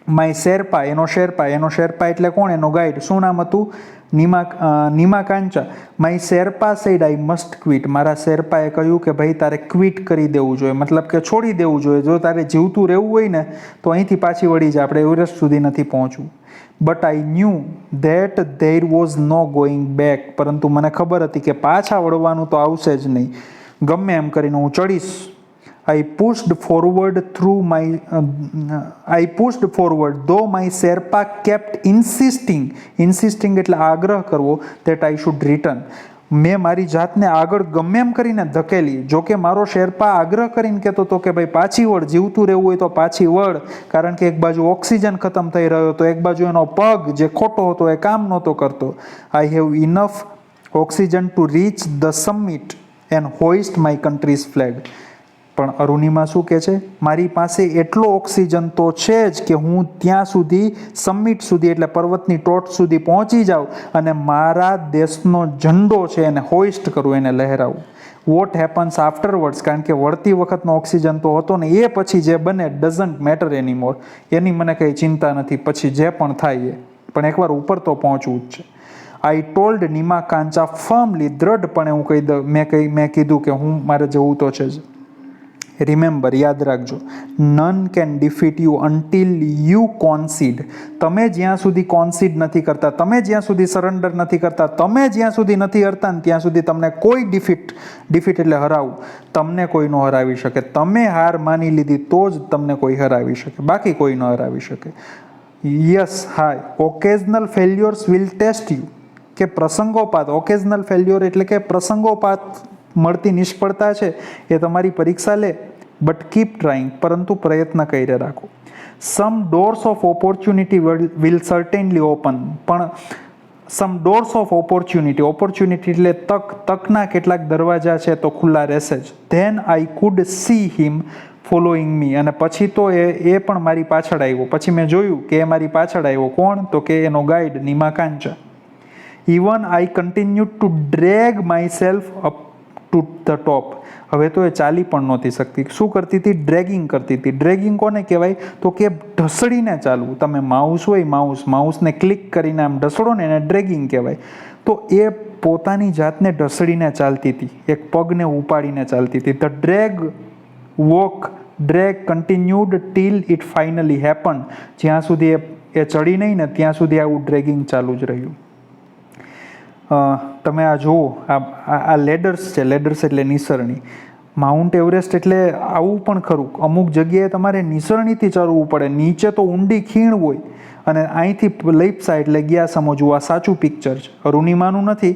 માય શેરપા, એનો શેરપા એટલે કોણ? એનો ગાઈડ. શું નામ હતું? Nima Kancha. My Sherpa said I must quit. મારા શેરપાએ કહ્યું કે ભાઈ તારે ક્વિટ કરી દેવું જોઈએ, મતલબ કે છોડી દેવું જોઈએ. જો તારે જીવતું રહેવું હોય ને તો અહીંથી પાછી વળી જાય, આપણે એવરેસ્ટ સુધી નથી પહોંચવું. But I knew that there was no going back. પરંતુ મને ખબર હતી કે પાછા વળવાનું તો આવશે જ નહીં. ગમે એમ કરીને હું ચડીશ. I pushed forward though my Sherpa kept insisting એટલે આગ્રહ કરવો, that I should return. મેં મારી જાતને આગળ ગમે એમ કરીને ધકેલી. જો કે મારો શેરપા આગ્રહ કરીને કહેતો હતો કે ભાઈ પાછી વળ, જીવતું રહેવું હોય તો પાછી વળ, કારણ કે એક બાજુ ઓક્સિજન ખતમ થઈ રહ્યો હતો, એક બાજુ એનો પગ જે ખોટો હતો એ કામ નહોતો કરતો. I have enough oxygen to reach the summit and hoist my country's flag. પણ અરુણિમા શું કહે છે? મારી પાસે એટલો ઓક્સિજન તો છે જ કે હું ત્યાં સુધી, સમિટ સુધી એટલે પર્વતની ટોચ સુધી પહોંચી જાઉં અને મારા દેશનો ઝંડો છે એને હોઇસ્ટ કરું, એને લહેરાવું. વોટ હેપન્સ આફ્ટરવર્ડ્સ, કારણ કે વળતી વખતનો ઓક્સિજન તો હતો ને, એ પછી જે બને ડઝન્ટ મેટર એનીમોર, એની મને કંઈ ચિંતા નથી, પછી જે પણ થાય એ, પણ એકવાર ઉપર તો પહોંચવું જ છે. આઈ ટોલ્ડ નીમા કાંચા ફર્મલી, દ્રઢપણે હું મેં કીધું કે મારે જવું તો છે જ. રિમેમ્બર, યાદ રાખજો, none can defeat you until you concede. તમે જ્યાં સુધી કોન્સીડ નથી કરતા, તમે જ્યાં સુધી સરેન્ડર નથી કરતા, તમે જ્યાં સુધી નથી હરતા ને ત્યાં સુધી તમને કોઈ ડિફીટ એટલે હરાવું, તમને કોઈ ન હરાવી શકે. તમે હાર માની લીધી તો જ તમને કોઈ હરાવી શકે, બાકી કોઈ ન હરાવી શકે. યસ, હા, ઓકેઝનલ ફેલ્યોર્સ વિલ ટેસ્ટ યુ, કે પ્રસંગોપાત, ઓકેઝનલ ફેલ્યોર એટલે કે પ્રસંગોપાત મળતી નિષ્ફળતા છે એ તમારી પરીક્ષા લે. બટ કીપ ટ્રાઇંગ, પરંતુ પ્રયત્ન કરી રાખો. Some doors of opportunity will certainly open, પણ સમ ડોર્સ ઓફ ઓપોર્ચ્યુનિટી એટલે તકના કેટલાક દરવાજા છે તો ખુલ્લા રહેશે જ. Then I could see him following me, અને પછી તો એ પણ મારી પાછળ આવ્યો. પછી મેં જોયું કે એ મારી પાછળ આવ્યો. કોણ? તો કે એનો guide Nima Kancha. Even I continue to drag myself up to the top. હવે તો એ ચાલી પણ નહોતી શકતી. શું કરતી હતી? ડ્રેગિંગ કરતી હતી. ડ્રેગિંગ કોને કહેવાય? તો કે ઢસડીને ચાલવું. તમે માઉસ હોય, માઉસને ક્લિક કરીને આમ ઢસડો ને, એને ડ્રેગિંગ કહેવાય. તો એ પોતાની જાતને ઢસડીને ચાલતી હતી, એક પગને ઉપાડીને ચાલતી હતી. The drag continued till it finally happen. જ્યાં સુધી એ ચડી નહીં ને ત્યાં સુધી આવું ડ્રેગિંગ ચાલુ જ રહ્યું. તમે આ જુઓ, આ લેડર્સ છે. લેડર્સ એટલે નિસરણી. માઉન્ટ એવરેસ્ટ એટલે આવું પણ ખરું, અમુક જગ્યાએ તમારે નિસરણીથી ચડવું પડે. નીચે તો ઊંડી ખીણ હોય અને અહીંથી લઈપસા એટલે ગયા સમજવું. આ સાચું પિક્ચર છે, અરુણિમાનું નથી,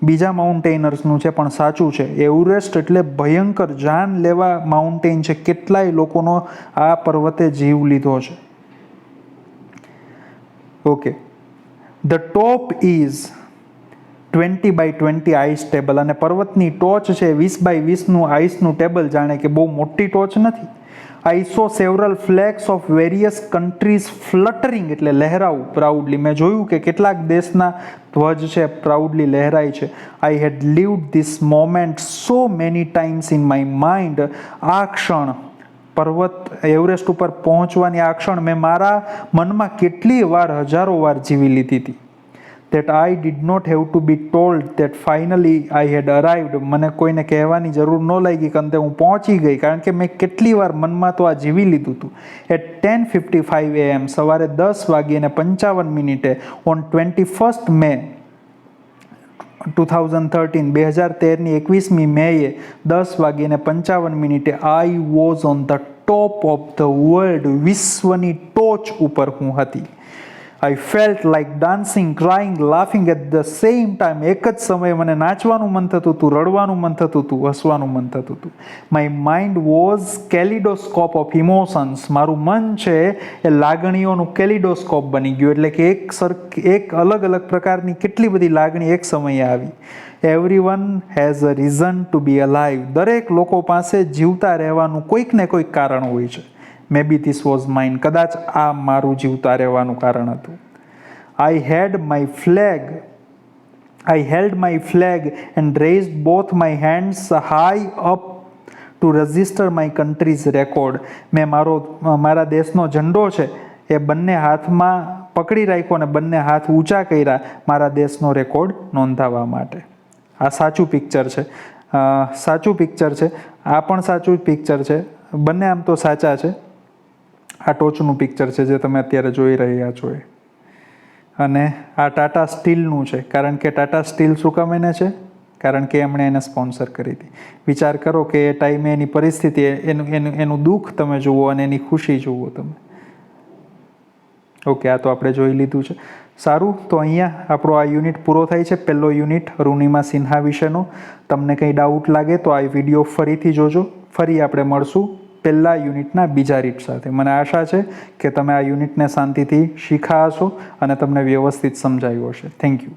બીજા માઉન્ટેનર્સનું છે, પણ સાચું છે. એવરેસ્ટ એટલે ભયંકર જાન લેવા માઉન્ટેન છે. કેટલાય લોકોનો આ પર્વતે જીવ લીધો છે. Okay, the top is 20 by 20 ice table, અને પર્વતની ટોચ છે 20 by 20નું આઈસનું ટેબલ. જાણે કે બહુ મોટી ટોચ નથી. I saw several flags of various countries fluttering એટલે લહેરાવું પ્રાઉડલી. મેં જોયું કે કેટલાક દેશના ધ્વજ છે પ્રાઉડલી લહેરાય છે. I had lived this moment so many times in my mind. આ ક્ષણ, પર્વત એવરેસ્ટ ઉપર પહોંચવાની આ ક્ષણ મેં મારા મનમાં કેટલી વાર, હજારો વાર જીવી લીધી હતી. that I did not have to be told that finally I had arrived. મને કોઈને કહેવાની જરૂર ન લાગી કે અંતે હું પહોંચી ગઈ, કારણ કે મેં કેટલી વાર મનમાં તો આ જીવી લીધું હતું. At 10:55 AM, સવારે 10:55 on 21st May 2013, 2013ની 21મી મેએ 10:55 I was on the top of the world. વિશ્વની ટોચ ઉપર હું હતી. I felt like dancing, crying, laughing at the same time. એક જ સમયે મને નાચવાનું મન થતું હતું, રડવાનું મન થતું હતું, હસવાનું મન થતું હતું. My mind was kaleidoscope of emotions. મારું મન છે એ લાગણીઓનું કેલિડોસ્કોપ બની ગયું, એટલે કે એક અલગ અલગ પ્રકારની કેટલી બધી લાગણી એક સમયે આવી. Everyone has a reason to be alive. દરેક લોકો પાસે જીવતા રહેવાનું કોઈક ને કોઈક કારણ હોય છે. મે બી ધીસ વોઝ માઇન. કદાચ આ મારું જીવતા રહેવાનું કારણ હતું. I held my flag and raised both my hands high up to register my country's record. મેં મારા દેશનો ઝંડો છે એ બંને હાથમાં પકડી રાખ્યો અને બંને હાથ ઊંચા કર્યા મારા દેશનો રેકોર્ડ નોંધાવવા માટે. આ સાચું પિક્ચર છે. સાચું પિક્ચર છે. આ પણ સાચું પિક્ચર છે. બંને આમ તો સાચા છે. આ ટોચનું પિક્ચર છે જે તમે અત્યારે જોઈ રહ્યા છો એ. અને આ ટાટા સ્ટીલનું છે, કારણ કે ટાટા સ્ટીલ શું કામ એને છે? કારણ કે એમણે એને સ્પોન્સર કરી હતી. વિચાર કરો કે એ ટાઈમે એની પરિસ્થિતિ, એનું દુઃખ તમે જુઓ અને એની ખુશી જુઓ તમે. ઓકે, આ તો આપણે જોઈ લીધું છે. સારું, તો અહીંયા આપણો આ યુનિટ પૂરો થાય છે, પહેલો યુનિટ અરુણિમા સિન્હા વિશેનો. તમને કંઈ ડાઉટ લાગે તો આ વિડીયો ફરીથી જોજો. ફરી આપણે મળશું પહેલા યુનિટના બીજા રીત સાથે. મને આશા છે કે તમે આ યુનિટને શાંતિથી શીખા હશો અને તમને વ્યવસ્થિત સમજાયું હશે. Thank you.